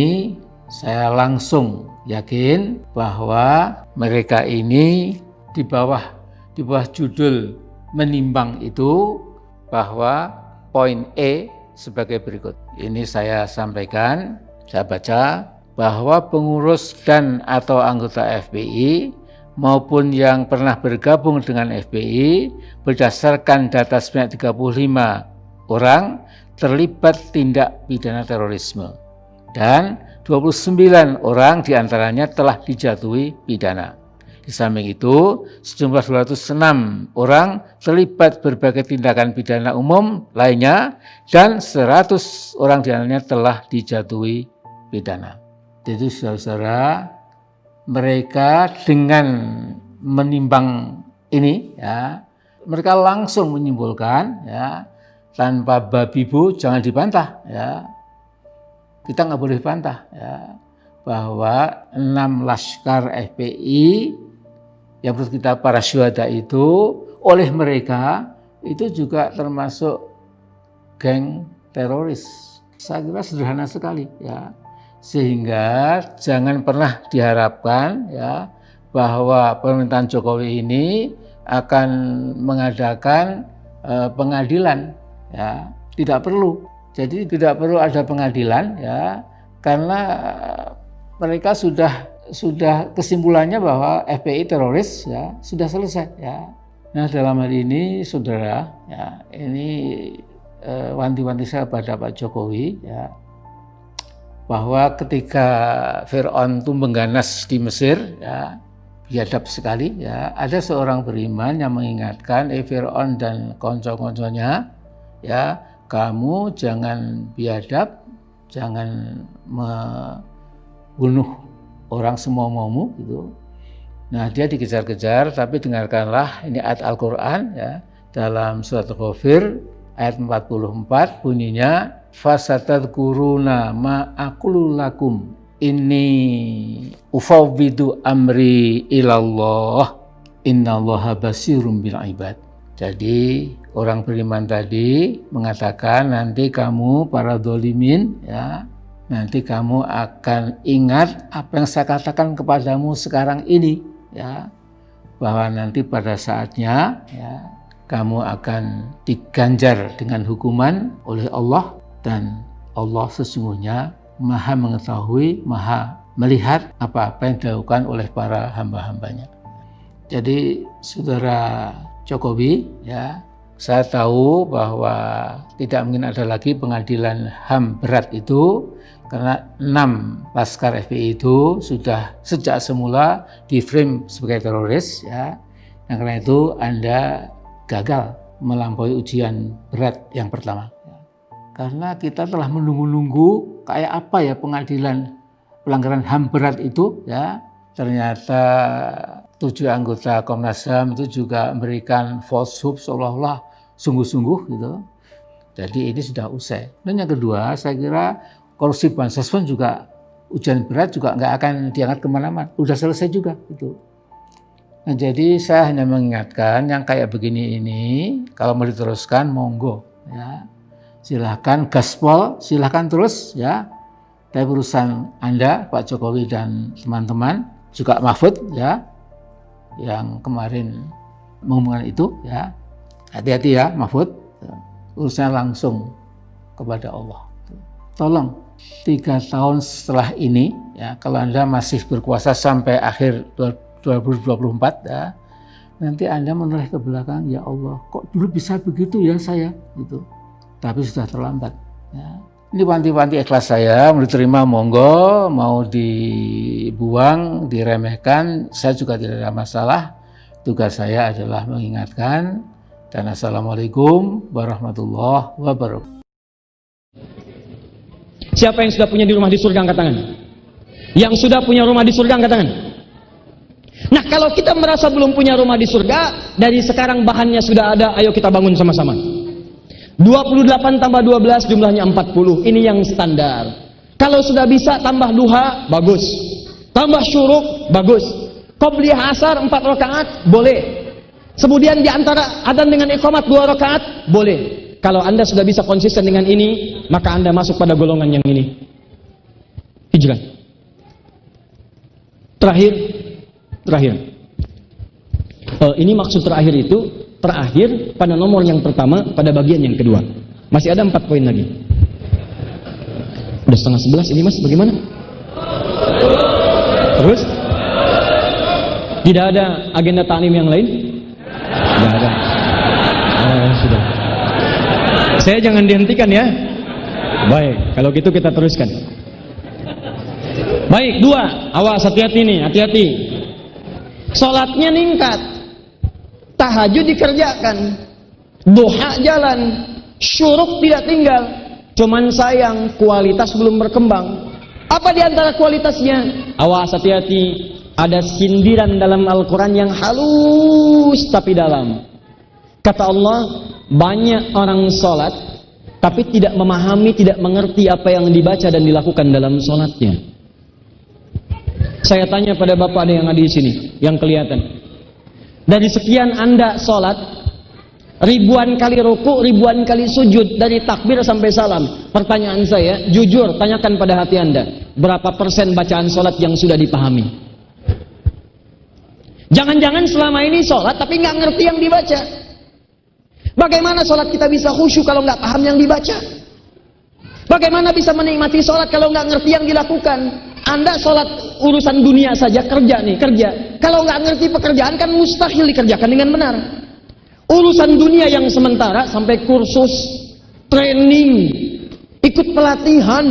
saya langsung yakin bahwa mereka ini di bawah judul menimbang itu bahwa poin E sebagai berikut. Ini saya sampaikan, saya baca bahwa pengurus dan atau anggota FPI maupun yang pernah bergabung dengan FPI berdasarkan data sebanyak 35 orang terlibat tindak pidana terorisme dan 29 orang diantaranya telah dijatuhi pidana. Di samping itu, sejumlah 206 orang terlibat berbagai tindakan pidana umum lainnya dan 100 orang diantaranya telah dijatuhi pidana. Jadi saudara-saudara, mereka dengan menimbang ini, ya, mereka langsung menyimpulkan, ya, tanpa babi bu jangan dibantah, ya, kita nggak boleh bantah, ya, bahwa 6 laskar FPI yang menurut kita para syuhada itu oleh mereka itu juga termasuk geng teroris. Saya kira sederhana sekali, ya, sehingga jangan pernah diharapkan, ya, bahwa pemerintahan Jokowi ini akan mengadakan pengadilan, ya, tidak perlu. Jadi tidak perlu ada pengadilan, ya, karena mereka sudah kesimpulannya bahwa FPI teroris, ya, sudah selesai, ya. Nah, dalam hal ini saudara, ya, ini wanti-wanti saya pada Pak Jokowi, ya, bahwa ketika Fir'aun itu mengganas di Mesir, ya, biadab sekali, ya, ada seorang beriman yang mengingatkan Fir'aun dan konco-konconya, ya, kamu jangan biadab, jangan membunuh orang semau-maumu, gitu. Nah, dia dikejar-kejar, tapi dengarkanlah ini ayat Al-Quran, ya, dalam surat Ghafir ayat 44 bunyinya fasatadkuruna ma aqulu lakum inni ufawwidu amri ilallah innallaha basirum bil ibad. Jadi orang beriman tadi mengatakan nanti kamu para dolimin, ya, nanti kamu akan ingat apa yang saya katakan kepadamu sekarang ini, ya, bahwa nanti pada saatnya, ya, kamu akan diganjar dengan hukuman oleh Allah, dan Allah sesungguhnya Maha mengetahui, Maha melihat apa-apa yang dilakukan oleh para hamba-hambanya. Jadi saudara Jokowi, ya, saya tahu bahwa tidak mungkin ada lagi pengadilan HAM berat itu, karena 6 laskar FPI itu sudah sejak semula di-frame sebagai teroris, ya. Nah, karena itu Anda gagal melampaui ujian berat yang pertama. Karena kita telah menunggu-nunggu kayak apa ya pengadilan pelanggaran HAM berat itu, ya. Ternyata 7 anggota Komnas HAM itu juga memberikan falsehood seolah-olah sungguh-sungguh gitu. Jadi ini sudah usai. Dan yang kedua, saya kira korupsi bansos pun juga ujian berat juga nggak akan diangkat kemana-mana. Udah selesai juga itu. Nah, jadi saya hanya mengingatkan yang kayak begini ini kalau mau diteruskan monggo, ya. Silahkan gaspol, silahkan terus, ya. Tapi urusan Anda Pak Jokowi dan teman-teman juga Mahfud, ya, yang kemarin mengumumkan itu, ya, hati-hati ya Mahfud, urusannya langsung kepada Allah. Tolong 3 tahun setelah ini, ya, kalau Anda masih berkuasa sampai akhir 2024, ya, nanti Anda menoleh ke belakang, ya Allah, kok dulu bisa begitu ya saya, gitu. Tapi sudah terlambat, ya. Ini wanti-wanti ikhlas saya, mau diterima monggo, mau dibuang, diremehkan, saya juga tidak ada masalah. Tugas saya adalah mengingatkan. Dan assalamualaikum warahmatullahi wabarakatuh. Siapa yang sudah punya di rumah di surga angkat tangan? Yang sudah punya rumah di surga angkat tangan. Nah, kalau kita merasa belum punya rumah di surga, dari sekarang bahannya sudah ada, ayo kita bangun sama-sama. 28 tambah 12 jumlahnya 40. Ini yang standar. Kalau sudah bisa tambah duha, bagus. Tambah syuruk, bagus. Qobliyah asar 4 rakaat, boleh. Kemudian di antara adzan dengan iqamat 2 rakaat, boleh. Kalau Anda sudah bisa konsisten dengan ini, maka Anda masuk pada golongan yang ini. Hijrah. Terakhir. Ini maksud terakhir itu terakhir pada nomor yang pertama pada bagian yang kedua. Masih ada 4 poin lagi. Udah 10:30 ini Mas, bagaimana? Terus? Tidak ada agenda ta'lim yang lain? Tidak ada. Sudah. Saya jangan dihentikan ya. Baik, kalau gitu kita teruskan. Baik, 2. Awas, hati-hati nih, hati-hati. Sholatnya ningkat, tahajud dikerjakan, duha jalan, syuruk tidak tinggal. Cuman sayang kualitas belum berkembang. Apa di antara kualitasnya? Awas, hati-hati. Ada sindiran dalam Al-Quran yang halus tapi dalam. Kata Allah, banyak orang sholat tapi tidak memahami, tidak mengerti apa yang dibaca dan dilakukan dalam sholatnya. Saya tanya pada bapak ada yang ada di sini, yang kelihatan. Dari sekian Anda sholat, ribuan kali ruku, ribuan kali sujud, dari takbir sampai salam. Pertanyaan saya, jujur, tanyakan pada hati Anda, berapa persen bacaan sholat yang sudah dipahami? Jangan-jangan selama ini sholat tapi nggak ngerti yang dibaca. Bagaimana sholat kita bisa khusyuk kalau nggak paham yang dibaca? Bagaimana bisa menikmati sholat kalau nggak ngerti yang dilakukan? Anda sholat urusan dunia saja, kerja nih, kerja. Kalau nggak ngerti pekerjaan kan mustahil dikerjakan dengan benar. Urusan dunia yang sementara sampai kursus, training, ikut pelatihan,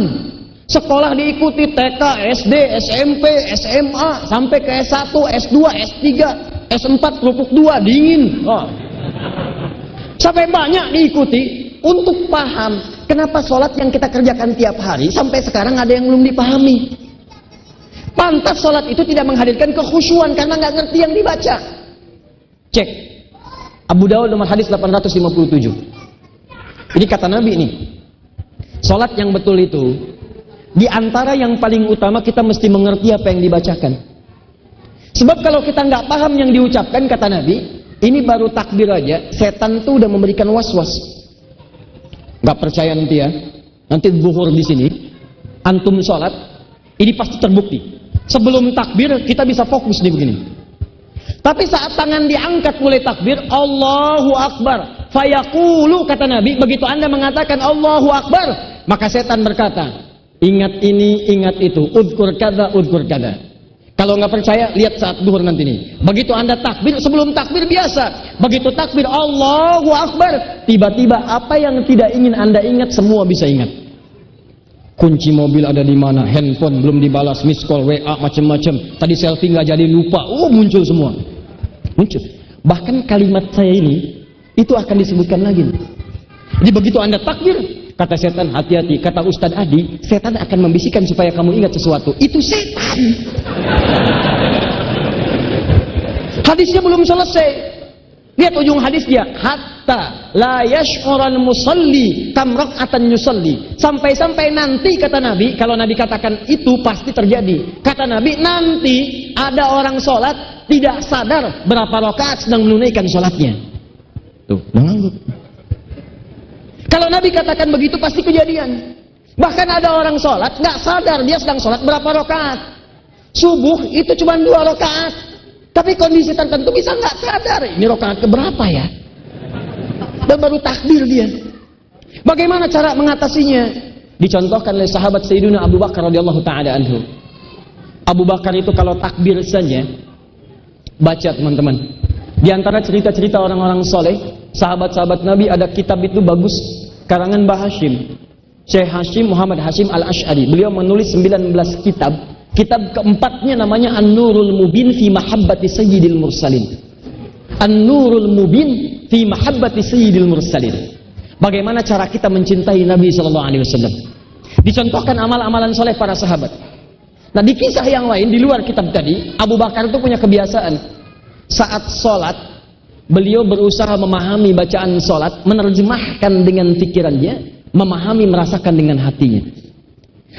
sekolah diikuti TK, SD, SMP, SMA, sampai ke S1, S2, S3, S4, kerupuk 2, dingin. Oh. Sampai banyak diikuti untuk paham kenapa sholat yang kita kerjakan tiap hari sampai sekarang ada yang belum dipahami. Pantas sholat itu tidak menghadirkan kekhusyuan karena nggak ngerti yang dibaca. Cek Abu Dawud nomor hadis 857. Jadi kata Nabi ini, sholat yang betul itu di antara yang paling utama kita mesti mengerti apa yang dibacakan. Sebab kalau kita nggak paham yang diucapkan, kata Nabi, ini baru takbir aja, setan tuh udah memberikan was-was. Nggak percaya nanti ya, nanti zuhur di sini, antum sholat, ini pasti terbukti. Sebelum takbir kita bisa fokus nih begini. Tapi saat tangan diangkat mulai takbir, Allahu Akbar, fayaqulu, kata Nabi, begitu Anda mengatakan Allahu Akbar, maka setan berkata, ingat ini, ingat itu, udkur kada, udkur kada. Kalau nggak percaya, lihat saat duhur nanti nih. Begitu Anda takbir, sebelum takbir biasa. Begitu takbir, Allahu Akbar, tiba-tiba apa yang tidak ingin Anda ingat, semua bisa ingat. Kunci mobil ada di mana, handphone belum dibalas, miss call, WA, macam-macam. Tadi selfie nggak jadi, lupa. Oh, muncul semua. Muncul. Bahkan kalimat saya ini, itu akan disebutkan lagi. Jadi begitu Anda takbir, kata setan, hati-hati. Kata Ustadz Adi, setan akan membisikkan supaya kamu ingat sesuatu. Itu setan. Hadisnya belum selesai. Lihat ujung hadis dia, hatta la yash'uran musalli kam rak'atan yusalli. Sampai-sampai nanti, kata Nabi, kalau Nabi katakan itu pasti terjadi. Kata Nabi, nanti ada orang sholat tidak sadar berapa rakaat sedang menunaikan sholatnya. Tuh, mengangguk. Kalau Nabi katakan begitu pasti kejadian. Bahkan ada orang sholat nggak sadar dia sedang sholat berapa rakaat. Subuh itu cuma 2 rakaat, tapi kondisi tertentu bisa nggak sadar ini rakaat keberapa ya. Dan baru takbir dia. Bagaimana cara mengatasinya? Dicontohkan oleh sahabat Sayyidina Abu Bakar radhiyallahu taala anhu. Abu Bakar itu kalau takbir saja baca, teman-teman. Di antara cerita-cerita orang-orang soleh, sahabat-sahabat Nabi, ada kitab itu bagus, karangan Mbah Hashim, Syekh Hashim Muhammad Hashim Al-Ash'ari. Beliau menulis 19 kitab. Kitab keempatnya namanya An-Nurul Mubin fi Mahabbati Sayyidil Mursalin. An-Nurul Mubin fi Mahabbati Sayyidil Mursalin. Bagaimana cara kita mencintai Nabi SAW. Dicontohkan amal-amalan soleh para sahabat. Nah, di kisah yang lain di luar kitab tadi, Abu Bakar itu punya kebiasaan. Saat sholat, beliau berusaha memahami bacaan sholat, menerjemahkan dengan pikirannya, memahami, merasakan dengan hatinya.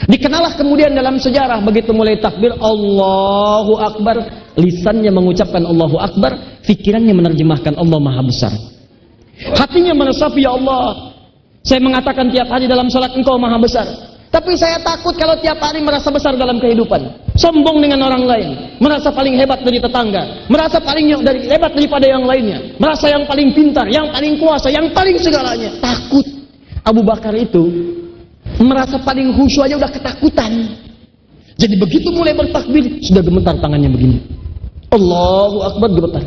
Dikenalah kemudian dalam sejarah, begitu mulai takbir Allahu Akbar, lisannya mengucapkan Allahu Akbar, pikirannya menerjemahkan Allah Maha Besar. Hatinya meresapi, ya Allah, saya mengatakan tiap hari dalam sholat Engkau Maha Besar, tapi saya takut kalau tiap hari merasa besar dalam kehidupan, sombong dengan orang lain, merasa paling hebat dari tetangga, merasa paling hebat daripada yang lainnya, merasa yang paling pintar, yang paling kuasa, yang paling segalanya. Takut. Abu Bakar itu merasa paling khusyuk aja udah ketakutan. Jadi begitu mulai bertakbir, sudah gemetar tangannya begini. Allahu Akbar, gemetar.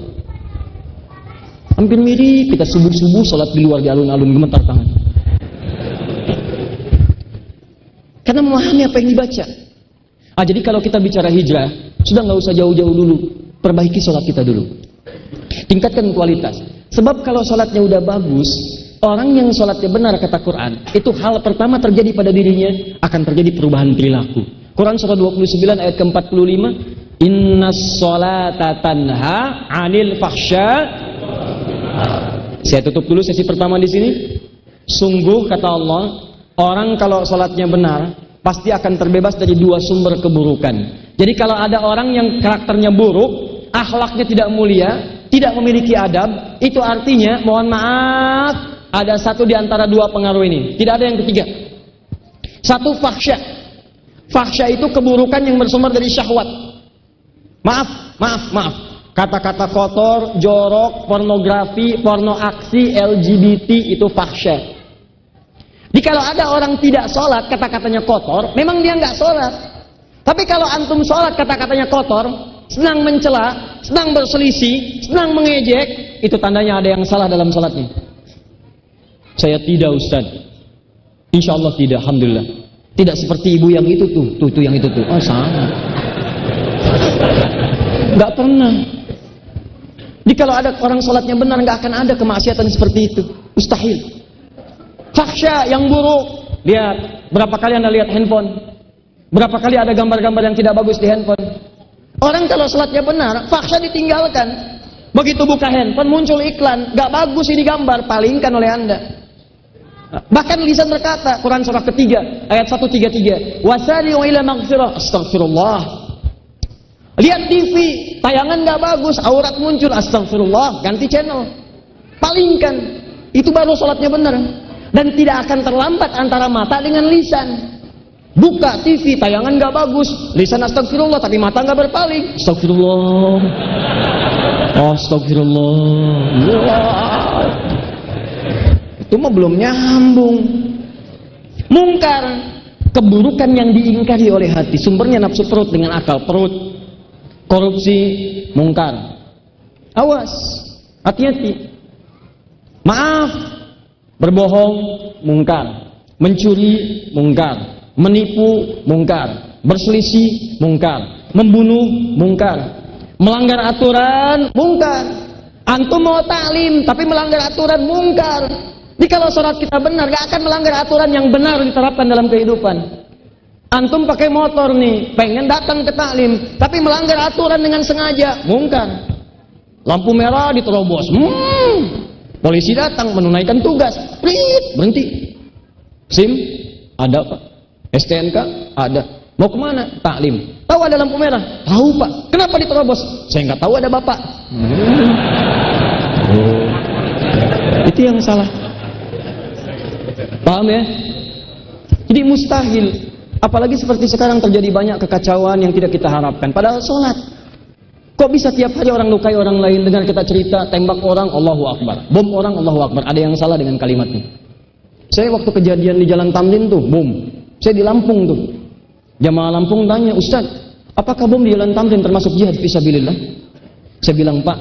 Hampir mirip kita subuh-subuh sholat di luar di alun-alun, gemetar tangan. Karena memahami apa yang dibaca. Jadi kalau kita bicara hijrah, sudah nggak usah jauh-jauh dulu. Perbaiki sholat kita dulu. Tingkatkan kualitas. Sebab kalau sholatnya udah bagus, orang yang sholatnya benar, kata Quran, itu hal pertama terjadi pada dirinya, akan terjadi perubahan perilaku. Quran surah 29 ayat ke-45, Innas sholata tanha 'anil fahsya. Saya tutup dulu sesi pertama di sini. Sungguh kata Allah, orang kalau sholatnya benar pasti akan terbebas dari dua sumber keburukan. Jadi kalau ada orang yang karakternya buruk, akhlaknya tidak mulia, tidak memiliki adab, itu artinya, mohon maaf, ada satu di antara dua pengaruh ini. Tidak ada yang ketiga. Satu, fahsya. Fahsya itu keburukan yang bersumber dari syahwat. Maaf. Kata-kata kotor, jorok, pornografi, porno aksi, LGBT, itu fahsya. Jadi kalau ada orang tidak sholat, kata-katanya kotor, memang dia nggak sholat. Tapi kalau antum sholat, kata-katanya kotor, senang mencela, senang berselisih, senang mengejek, itu tandanya ada yang salah dalam sholatnya. Saya tidak, Ustaz. Insya Allah tidak, alhamdulillah. Tidak seperti ibu yang itu tuh yang itu tuh. Oh, sama. Nggak pernah. Jadi kalau ada orang sholatnya benar, nggak akan ada kemaksiatan seperti itu. Mustahil. Fahsya yang buruk. Lihat, berapa kali Anda lihat handphone? Berapa kali ada gambar-gambar yang tidak bagus di handphone? Orang kalau sholatnya benar, fahsya ditinggalkan. Begitu buka handphone, muncul iklan. Nggak bagus ini gambar, palingkan oleh Anda. Bahkan lisan berkata, Quran surah ketiga, ayat 133. Wasari'u ila maghfirah. Astagfirullah. Lihat TV, tayangan nggak bagus, aurat muncul, astagfirullah, ganti channel, palingkan. Itu baru sholatnya benar. Dan tidak akan terlambat antara mata dengan lisan. Buka TV, tayangan nggak bagus, lisan astagfirullah, tapi mata nggak berpaling. Astagfirullah, astagfirullah. Itu mah belum nyambung. Mungkar, keburukan yang diingkari oleh hati, sumbernya nafsu perut dengan akal perut. Korupsi, mungkar. Awas, hati-hati. Maaf, berbohong, mungkar. Mencuri, mungkar. Menipu, mungkar. Berselisih, mungkar. Membunuh, mungkar. Melanggar aturan, mungkar. Antum mau taklim, tapi melanggar aturan, mungkar. Jadi kalau sholat kita benar, gak akan melanggar aturan yang benar diterapkan dalam kehidupan. Antum pakai motor nih, pengen datang ke taklim, tapi melanggar aturan dengan sengaja, mungkar. Lampu merah diterobos, polisi datang menunaikan tugas, berhenti. SIM ada Pak, STNK ada. Mau kemana? Taklim. Tahu ada lampu merah? Tahu Pak. Kenapa diterobos? Saya nggak tahu, ada Bapak. Itu yang salah. Paham ya? Jadi mustahil. Apalagi seperti sekarang terjadi banyak kekacauan yang tidak kita harapkan. Padahal sholat. Kok bisa tiap hari orang lukai orang lain, dengan kita cerita, tembak orang, Allahu Akbar. Bom orang, Allahu Akbar. Ada yang salah dengan kalimatnya. Saya waktu kejadian di Jalan Tamrin tuh, bom. Saya di Lampung tuh. Jamaah Lampung tanya, Ustaz, apakah bom di Jalan Tamrin termasuk jihad fisabilillah? Saya bilang, Pak,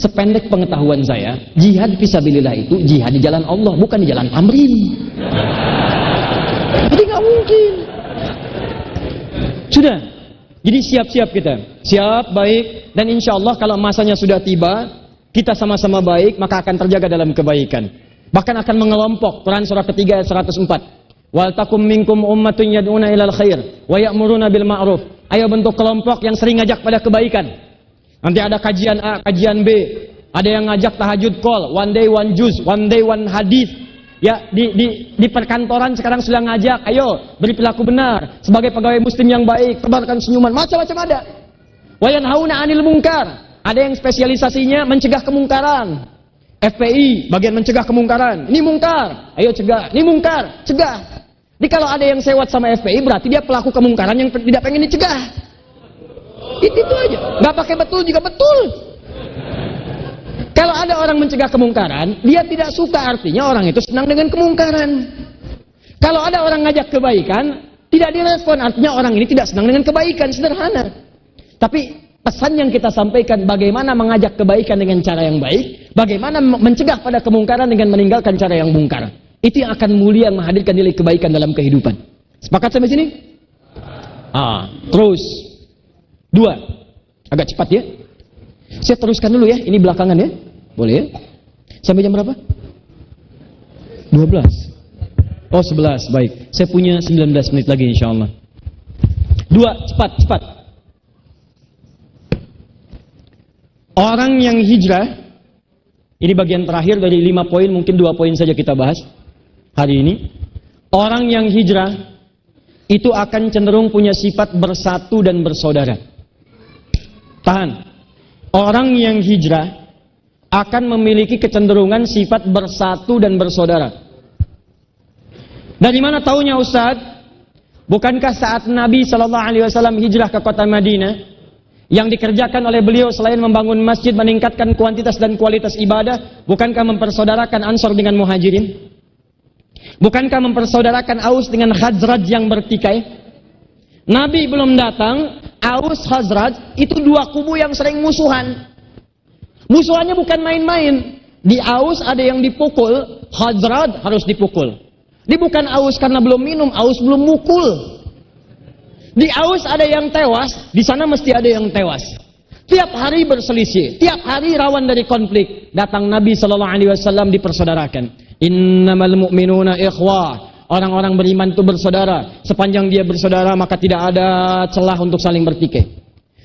sependek pengetahuan saya, jihad fisabilillah itu jihad di jalan Allah, bukan di Jalan Tamrin. Jadi nggak mungkin. Sudah. Jadi siap-siap kita. Siap, baik. Dan insya Allah kalau masanya sudah tiba, kita sama-sama baik, maka akan terjaga dalam kebaikan. Bahkan akan mengelompok. Quran surah ketiga ayat 104. Wal takum minkum ummatun yad'una ilal khair wa ya'muruna bil ma'ruf. Ayo bentuk kelompok yang sering ngajak pada kebaikan. Nanti ada kajian A, kajian B. Ada yang ngajak tahajud call, one day one juz, one day one hadis. Ya, di perkantoran sekarang sudah ngajak, ayo beri perilaku benar sebagai pegawai muslim yang baik, tebarkan senyuman, macam-macam ada. Wa yanhauna 'anil munkar. Ada yang spesialisasinya mencegah kemungkaran. FPI bagian mencegah kemungkaran. Ini mungkar, ayo cegah. Ini mungkar, cegah. Jadi kalau ada yang sewot sama FPI berarti dia pelaku kemungkaran yang tidak pengen dicegah. Itu aja. Nggak pakai betul juga betul. Kalau ada orang mencegah kemungkaran, dia tidak suka, artinya orang itu senang dengan kemungkaran. Kalau ada orang ngajak kebaikan, tidak direspon, artinya orang ini tidak senang dengan kebaikan, sederhana. Tapi pesan yang kita sampaikan, bagaimana mengajak kebaikan dengan cara yang baik, bagaimana mencegah pada kemungkaran dengan meninggalkan cara yang mungkar. Itu yang akan mulia menghadirkan nilai kebaikan dalam kehidupan. Sepakat sampai sini? Terus. 2. Agak cepat ya. Saya teruskan dulu ya, ini belakangan ya. Boleh ya? Sampai jam berapa? 12. Oh 11, baik. Saya punya 19 menit lagi insya Allah. 2, cepat. Orang yang hijrah, ini bagian terakhir dari 5 poin, mungkin 2 poin saja kita bahas hari ini. Orang yang hijrah itu akan cenderung punya sifat bersatu dan bersaudara. Tahan. Orang yang hijrah akan memiliki kecenderungan sifat bersatu dan bersaudara. Dari mana taunya Ustaz? Bukankah saat Nabi SAW hijrah ke kota Madinah, yang dikerjakan oleh beliau selain membangun masjid, meningkatkan kuantitas dan kualitas ibadah, bukankah mempersaudarakan Ansor dengan Muhajirin? Bukankah mempersaudarakan Aus dengan Khazraj yang bertikai? Nabi belum datang, Aus Khazraj itu 2 kubu yang sering musuhan. Musuhannya bukan main-main. Di Aus ada yang dipukul, Khazraj harus dipukul. Di bukan Aus karena belum minum, Aus belum mukul. Di Aus ada yang tewas, di sana mesti ada yang tewas. Tiap hari berselisih, tiap hari rawan dari konflik. Datang Nabi SAW dipersaudarakan. Innamal mu'minuna ikhwah. Orang-orang beriman itu bersaudara. Sepanjang dia bersaudara maka tidak ada celah untuk saling bertikai.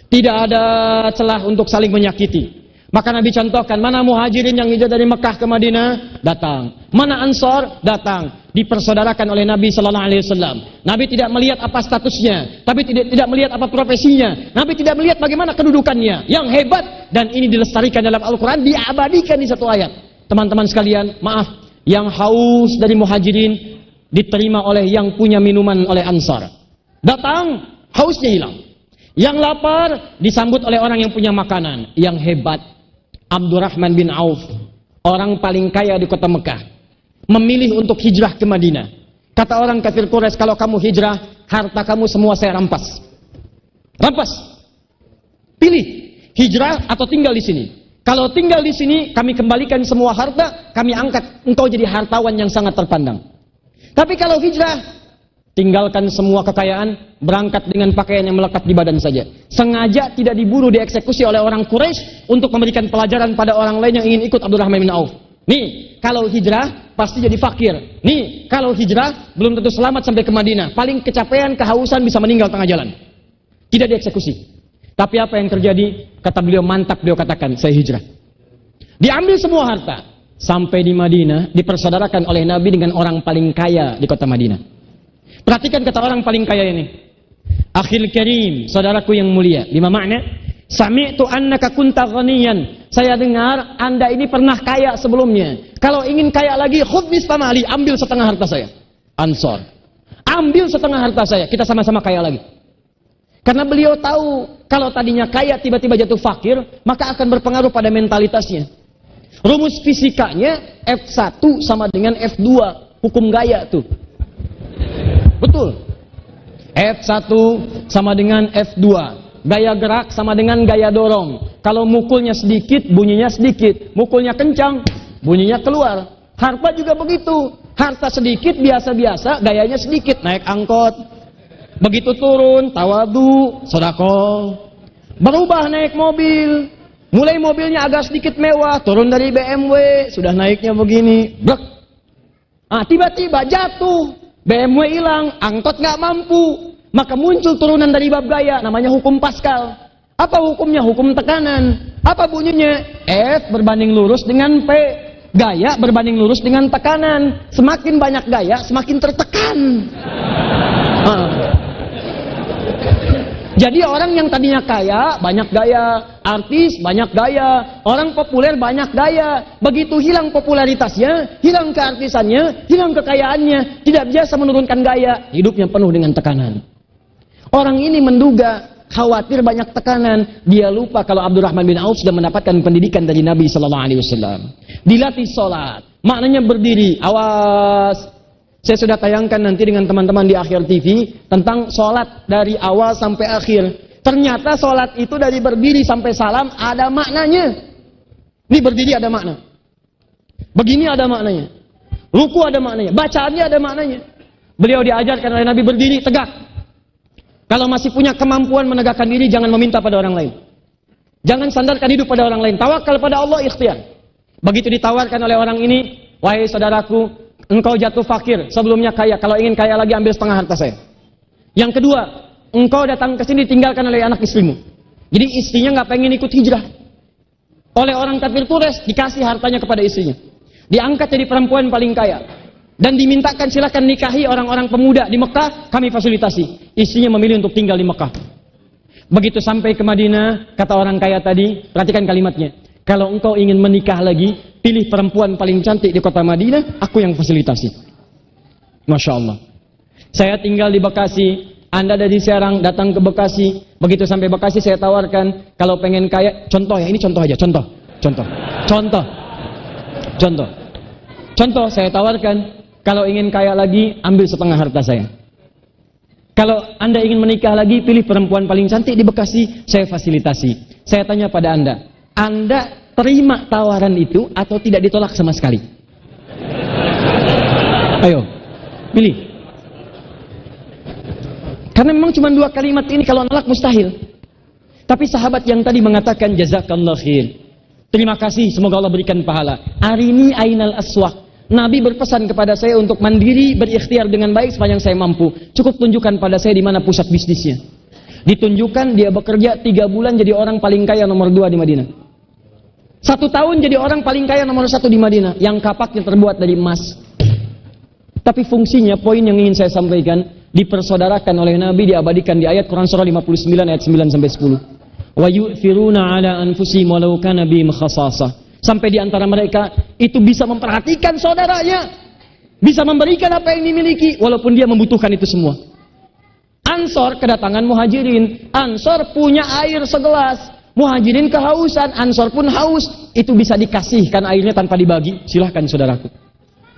Tidak ada celah untuk saling menyakiti. Maka Nabi contohkan, mana Muhajirin yang hijrah dari Mekah ke Madinah? Datang. Mana Ansor? Datang. Dipersaudarakan oleh Nabi SAW. Nabi tidak melihat apa statusnya, tapi tidak melihat apa profesinya. Nabi tidak melihat bagaimana kedudukannya. Yang hebat, dan ini dilestarikan dalam Al-Quran, diabadikan di satu ayat. Teman-teman sekalian, maaf, yang haus dari Muhajirin diterima oleh yang punya minuman oleh Ansar. Datang, hausnya hilang. Yang lapar disambut oleh orang yang punya makanan. Yang hebat, Abdurrahman bin Auf, orang paling kaya di kota Mekah, memilih untuk hijrah ke Madinah. Kata orang kafir Quraisy, kalau kamu hijrah, harta kamu semua saya rampas. Rampas. Pilih, hijrah atau tinggal di sini. Kalau tinggal di sini, kami kembalikan semua harta, kami angkat engkau jadi hartawan yang sangat terpandang. Tapi kalau hijrah, tinggalkan semua kekayaan, berangkat dengan pakaian yang melekat di badan saja. Sengaja tidak diburu, dieksekusi oleh orang Quraisy untuk memberikan pelajaran pada orang lain yang ingin ikut Abdurrahman bin Auf. Nih, kalau hijrah pasti jadi fakir. Nih, kalau hijrah belum tentu selamat sampai ke Madinah. Paling kecapean, kehausan, bisa meninggal tengah jalan. Tidak dieksekusi. Tapi apa yang terjadi? Kata beliau, mantap, beliau katakan, saya hijrah. Diambil semua harta. Sampai di Madinah, dipersaudarakan oleh Nabi dengan orang paling kaya di kota Madinah. Perhatikan kata orang paling kaya ini. Akhil karim, saudaraku yang mulia. Lima makna. Sami'tu annaka kunta ghaniyan. Saya dengar Anda ini pernah kaya sebelumnya. Kalau ingin kaya lagi, khudh nisfa mali, ambil setengah harta saya. Ansor. Ambil setengah harta saya, kita sama-sama kaya lagi. Karena beliau tahu kalau tadinya kaya tiba-tiba jatuh fakir, maka akan berpengaruh pada mentalitasnya. Rumus fisikanya F1 sama dengan F2, hukum gaya tuh. Betul. F1 sama dengan F2. Gaya gerak sama dengan gaya dorong. Kalau mukulnya sedikit, bunyinya sedikit. Mukulnya kencang, bunyinya keluar. Harta juga begitu. Harta sedikit, biasa-biasa, gayanya sedikit. Naik angkot. Begitu turun, tawadu, sedekah. Berubah naik mobil. Mulai mobilnya agak sedikit mewah, turun dari BMW, sudah naiknya begini. Blek. Ah, tiba-tiba jatuh. BMW hilang, angkot nggak mampu, maka muncul turunan dari bab gaya, namanya hukum Pascal. Apa hukumnya? Hukum tekanan. Apa bunyinya? F berbanding lurus dengan P. Gaya berbanding lurus dengan tekanan. Semakin banyak gaya, semakin tertekan. Jadi orang yang tadinya kaya, banyak gaya. Artis, banyak gaya. Orang populer, banyak gaya. Begitu hilang popularitasnya, hilang keartisannya, hilang kekayaannya, tidak biasa menurunkan gaya. Hidupnya penuh dengan tekanan. Orang ini menduga, khawatir banyak tekanan. Dia lupa kalau Abdurrahman bin Auf sudah mendapatkan pendidikan dari Nabi SAW. Dilatih sholat. Maknanya berdiri. Awas. Saya sudah tayangkan nanti dengan teman-teman di Akhir TV tentang sholat dari awal sampai akhir. Ternyata sholat itu dari berdiri sampai salam ada maknanya. Ini berdiri ada makna. Begini ada maknanya. Ruku ada maknanya. Bacaannya ada maknanya. Beliau diajarkan oleh Nabi berdiri tegak. Kalau masih punya kemampuan menegakkan diri, jangan meminta pada orang lain. Jangan sandarkan hidup pada orang lain. Tawakal pada Allah, ikhtiar. Begitu ditawarkan oleh orang ini, wahai saudaraku, engkau jatuh fakir, sebelumnya kaya. Kalau ingin kaya lagi, ambil setengah harta saya. Yang kedua, engkau datang ke sini tinggalkan oleh anak istrimu. Jadi istrinya nggak pengen ikut hijrah. oleh orang kafir Quraisy, dikasih hartanya kepada istrinya. Diangkat jadi perempuan paling kaya. Dan dimintakan silakan nikahi orang-orang pemuda di Mekah, kami fasilitasi. Istrinya memilih untuk tinggal di Mekah. Begitu sampai ke Madinah, kata orang kaya tadi, perhatikan kalimatnya. Kalau engkau ingin menikah lagi, pilih perempuan paling cantik di kota Madinah, aku yang fasilitasi. Masya Allah. Saya tinggal di Bekasi, Anda dari Serang datang ke Bekasi, begitu sampai Bekasi saya tawarkan, kalau pengen kaya, contoh ya, ini contoh aja, contoh, saya tawarkan, kalau ingin kaya lagi, ambil setengah harta saya. Kalau Anda ingin menikah lagi, pilih perempuan paling cantik di Bekasi, saya fasilitasi. Saya tanya pada Anda terima tawaran itu atau tidak ditolak sama sekali? Ayo, pilih. Karena memang cuma 2 kalimat ini kalau nolak mustahil. Tapi sahabat yang tadi mengatakan jazakallah khair. Terima kasih, semoga Allah berikan pahala. Arini ainal aswaq. Nabi berpesan kepada saya untuk mandiri, berikhtiar dengan baik sepanjang saya mampu. Cukup tunjukkan pada saya di mana pusat bisnisnya. Ditunjukkan dia bekerja 3 bulan jadi orang paling kaya nomor 2 di Madinah. 1 tahun jadi orang paling kaya nomor 1 di Madinah. Yang kapaknya terbuat dari emas. Tapi fungsinya, poin yang ingin saya sampaikan, dipersaudarakan oleh Nabi, diabadikan di ayat Quran surah 59 ayat 9-10. Wa yu'thiruna ala anfusihim walau kana bihim khassasah. Sampai di antara mereka itu bisa memperhatikan saudaranya, bisa memberikan apa yang dimiliki walaupun dia membutuhkan itu semua. Ansor kedatangan Muhajirin, Ansor punya air segelas, Muhajirin kehausan, Ansor pun haus, itu bisa dikasihkan airnya tanpa dibagi. Silahkan saudaraku,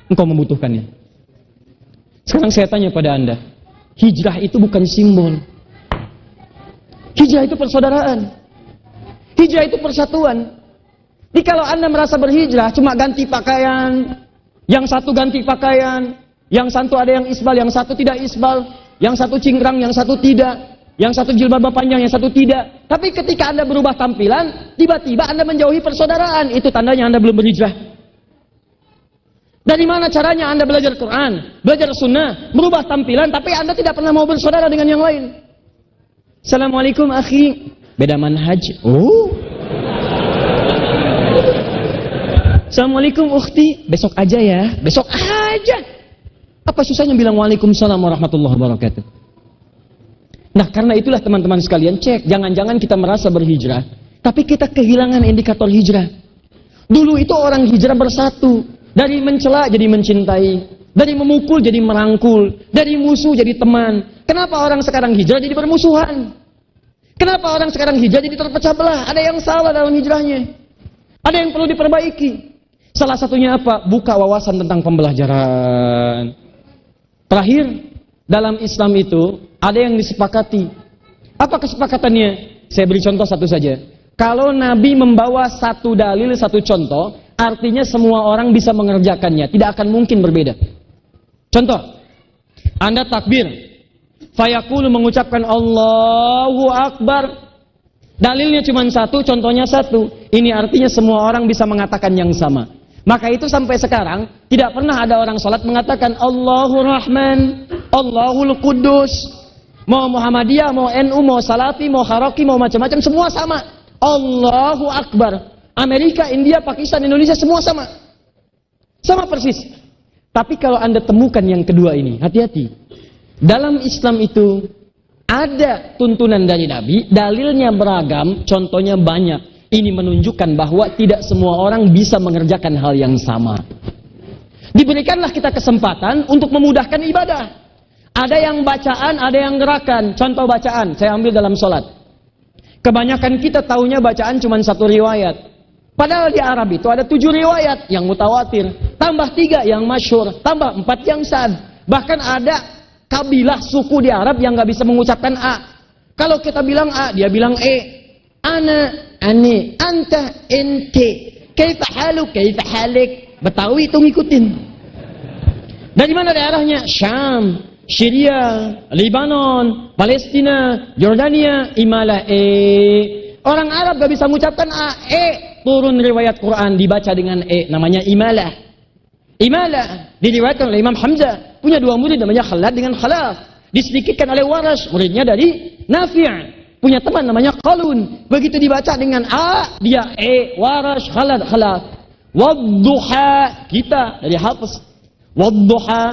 engkau membutuhkannya. Sekarang saya tanya pada Anda, hijrah itu bukan simbol. Hijrah itu persaudaraan. Hijrah itu persatuan. Jadi kalau Anda merasa berhijrah cuma ganti pakaian, yang satu ganti pakaian, yang satu ada yang isbal, yang satu tidak isbal, yang satu cingkrang, yang satu tidak, yang satu jilbab panjang, yang satu tidak. Tapi ketika Anda berubah tampilan, tiba-tiba Anda menjauhi persaudaraan, itu tandanya Anda belum berhijrah. Dari mana caranya Anda belajar Quran, belajar sunnah, berubah tampilan, tapi Anda tidak pernah mau bersaudara dengan yang lain. Assalamualaikum akhi, beda manhaj. Oh. Assalamualaikum ukhti, besok aja ya, besok aja. Apa susahnya bilang waalaikumsalam warahmatullahi wabarakatuh. Nah karena itulah teman-teman sekalian, cek, jangan-jangan kita merasa berhijrah, tapi kita kehilangan indikator hijrah. Dulu itu orang hijrah bersatu, dari mencela jadi mencintai, dari memukul jadi merangkul, dari musuh jadi teman. Kenapa orang sekarang hijrah jadi bermusuhan? Kenapa orang sekarang hijrah jadi terpecah belah? Ada yang salah dalam hijrahnya, ada yang perlu diperbaiki. Salah satunya apa? Buka wawasan tentang pembelajaran. Terakhir, dalam Islam itu ada yang disepakati. Apa kesepakatannya? Saya beri contoh satu saja. Kalau Nabi membawa satu dalil, satu contoh, artinya semua orang bisa mengerjakannya. Tidak akan mungkin berbeda. Contoh, Anda takbir, fayaqulu mengucapkan Allahu Akbar. Dalilnya cuma satu, contohnya satu. Ini artinya semua orang bisa mengatakan yang sama. Maka itu sampai sekarang tidak pernah ada orang salat mengatakan Allahu Rahman, Allahul Qudus. Mau Muhammadiyah, mau NU, mau Salafi, mau Haraki, mau macam-macam, semua sama. Allahu Akbar. Amerika, India, Pakistan, Indonesia semua sama. Sama persis. Tapi kalau Anda temukan yang kedua ini, hati-hati. Dalam Islam itu ada tuntunan dari Nabi, dalilnya beragam, contohnya banyak. Ini menunjukkan bahwa tidak semua orang bisa mengerjakan hal yang sama. Diberikanlah kita kesempatan untuk memudahkan ibadah. Ada yang bacaan, ada yang gerakan. Contoh bacaan, saya ambil dalam sholat. Kebanyakan kita taunya bacaan cuma 1 riwayat. Padahal di Arab itu ada 7 riwayat yang mutawatir. Tambah 3 yang masyhur, tambah 4 yang sad. Bahkan ada kabilah suku di Arab yang nggak bisa mengucapkan A. Kalau kita bilang A, dia bilang E. Ana, ane, anta, ente. Kaifa haluk, kaifa halik. Betawi itu ngikutin. Dari mana daerahnya? Syam, Syria, Lebanon, Palestina, Jordania, Imalah E. Orang Arab gak bisa mengucapkan A, E. Turun riwayat Quran dibaca dengan E, namanya Imalah. Imalah diriwayatkan oleh Imam Hamzah, punya 2 murid namanya Khalad dengan Khalaf. Disedikitkan oleh Warash, muridnya dari Nafi'. punya teman namanya Qalun. Begitu dibaca dengan A, dia E, Warash, Khalad, Khalaf. Wadduha, kita dari Hafiz. Wadduha,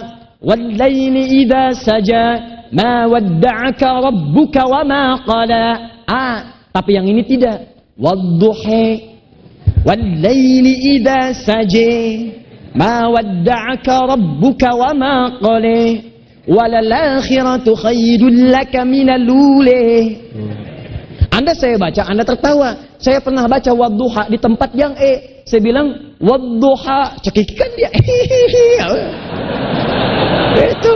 wallaili idha saja, ma wadda'aka rabbuka wa ma qala. A, tapi yang ini tidak. Wadduha, wallaili idha saja, ma wadda'aka rabbuka wa ma qala. Walalakhiratu khairul laka minal ula. Anda saya baca, Anda tertawa. Saya pernah baca wadduha di tempat yang E. Saya bilang wadduha, cekikan dia. Itu.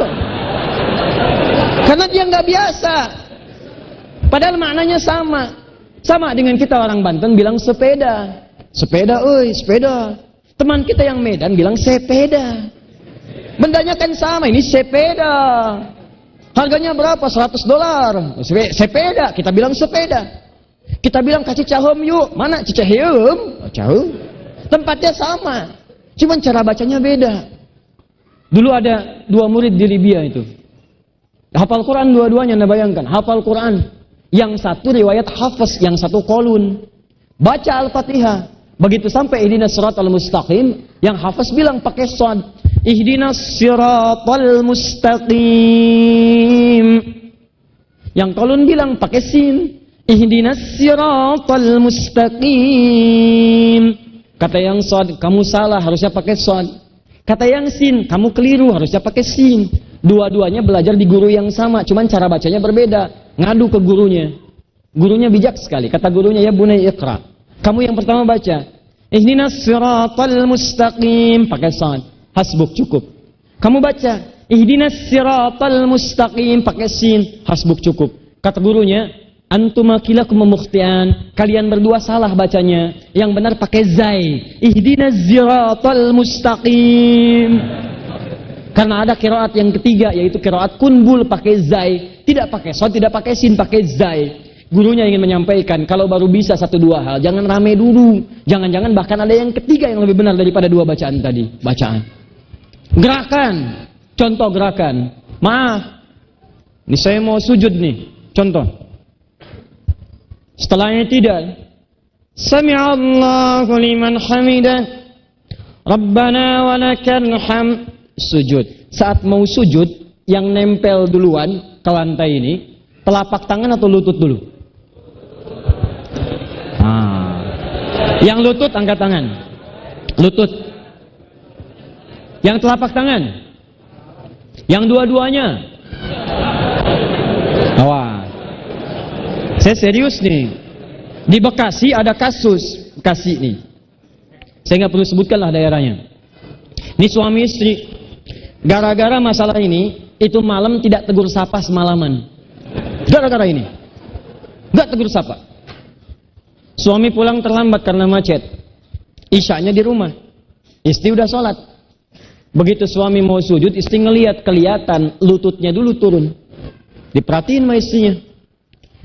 Karena dia nggak biasa. Padahal maknanya sama. Sama dengan kita orang Banten bilang sepeda. Sepeda, oi, sepeda. Teman kita yang Medan bilang sepeda. Bendanya kan sama, ini sepeda. Harganya berapa? $100. Sepeda, kita bilang sepeda. Kita bilang kasih cahum yuk. Mana cicahum? Cahum. Tempatnya sama. Cuman cara bacanya beda. Dulu ada 2 murid di Libya itu. Hafal Quran dua-duanya, Anda bayangkan. Hafal Quran. Yang satu riwayat Hafiz, yang satu Qalun. Baca Al-Fatihah. Begitu sampai ihdinas siratal mustaqim, yang Hafiz bilang pakai shad. Ihdinas siratal mustaqim. Yang Qalun bilang pakai sin. Ihdinas siratal mustaqim. Kata yang shad, kamu salah, harusnya pakai shad. Kata yang sin, kamu keliru, harusnya pakai sin. Dua-duanya belajar di guru yang sama, cuman cara bacanya berbeda. Ngadu ke gurunya. Gurunya bijak sekali. Kata gurunya, ya bunai iqra. Kamu yang pertama baca. Ihdinas siratal mustaqim, pakai shad. Hasbuk, cukup. Kamu baca ihdinas siratal mustaqim pakai sin, hasbuk, cukup. Kata gurunya, antuma kilakum mukhtian, kalian berdua salah bacanya. Yang benar pakai zai. Ihdinas siratal mustaqim. Karena ada qiraat yang ketiga, yaitu qiraat kunbul pakai zai, tidak pakai shad, tidak pakai sin, pakai zai. Gurunya ingin menyampaikan, kalau baru bisa 1-2 hal, jangan rame dulu. Jangan-jangan bahkan ada yang ketiga yang lebih benar daripada 2 bacaan tadi. Bacaan. Gerakan, contoh gerakan. Maaf, ini saya mau sujud nih, contoh. Setelahnya tidak. Sami'allahu liman hamidah, Rabbana walakal hamd. Sujud. Saat mau sujud, yang nempel duluan ke lantai ini, telapak tangan atau lutut dulu? Yang lutut angkat tangan. Lutut. Yang telapak tangan. Yang dua-duanya. Awas. Saya serius nih. Di Bekasi ada kasus. Bekasi nih. Saya nggak perlu sebutkanlah daerahnya. Ini suami istri. Gara-gara masalah ini, itu malam tidak tegur sapa semalaman. Gara-gara ini. Nggak tegur sapa. Suami pulang terlambat karena macet. Isyanya di rumah. Istri udah sholat. Begitu suami mau sujud, istri ngelihat kelihatan lututnya dulu turun. Diperhatiin sama istrinya.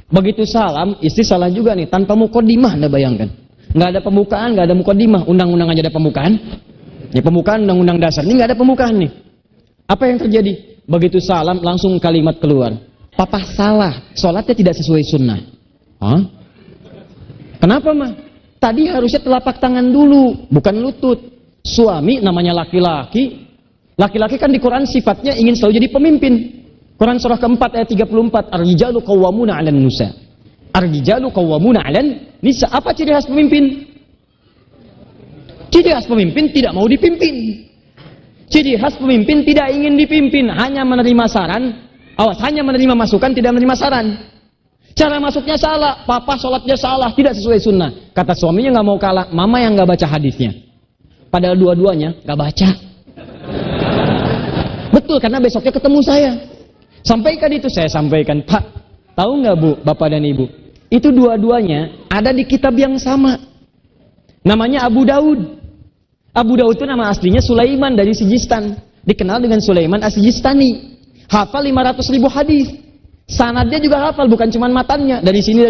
Begitu salam, istri salah juga nih, tanpa muqaddimah. Anda bayangkan. Nggak ada pembukaan, nggak ada muqaddimah. Undang-undang aja ada pembukaan. Ini pembukaan undang-undang dasar. Ini nggak ada pembukaan nih. Apa yang terjadi? Begitu salam, langsung kalimat keluar. Papa salah, sholatnya tidak sesuai sunnah. Hah? Kenapa mah? Tadi harusnya telapak tangan dulu, bukan lutut. Suami namanya laki-laki. Laki-laki kan di Quran sifatnya ingin selalu jadi pemimpin. Quran surah keempat ayat 34. Ar-rijalu qawwamuna 'alan nisa. Ar-rijalu qawwamuna 'alan nisa. Apa ciri khas pemimpin? Ciri khas pemimpin tidak mau dipimpin. Ciri khas pemimpin tidak ingin dipimpin, hanya menerima saran. Awas, hanya menerima masukan, tidak menerima saran. Cara masuknya salah, papa sholatnya salah, tidak sesuai sunnah. Kata suaminya nggak mau kalah, mama yang nggak baca hadisnya. Padahal dua-duanya nggak baca. Betul, karena besoknya ketemu saya. Sampaikan itu, saya sampaikan. Pak, tahu nggak Bu, Bapak dan Ibu? Itu dua-duanya ada di kitab yang sama. Namanya Abu Daud. Abu Daud itu nama aslinya Sulaiman dari Sijistan. Dikenal dengan Sulaiman As-Sijistani. Hafal 500.000 hadis. Sanadnya juga hafal, bukan cuma matannya. Dari sini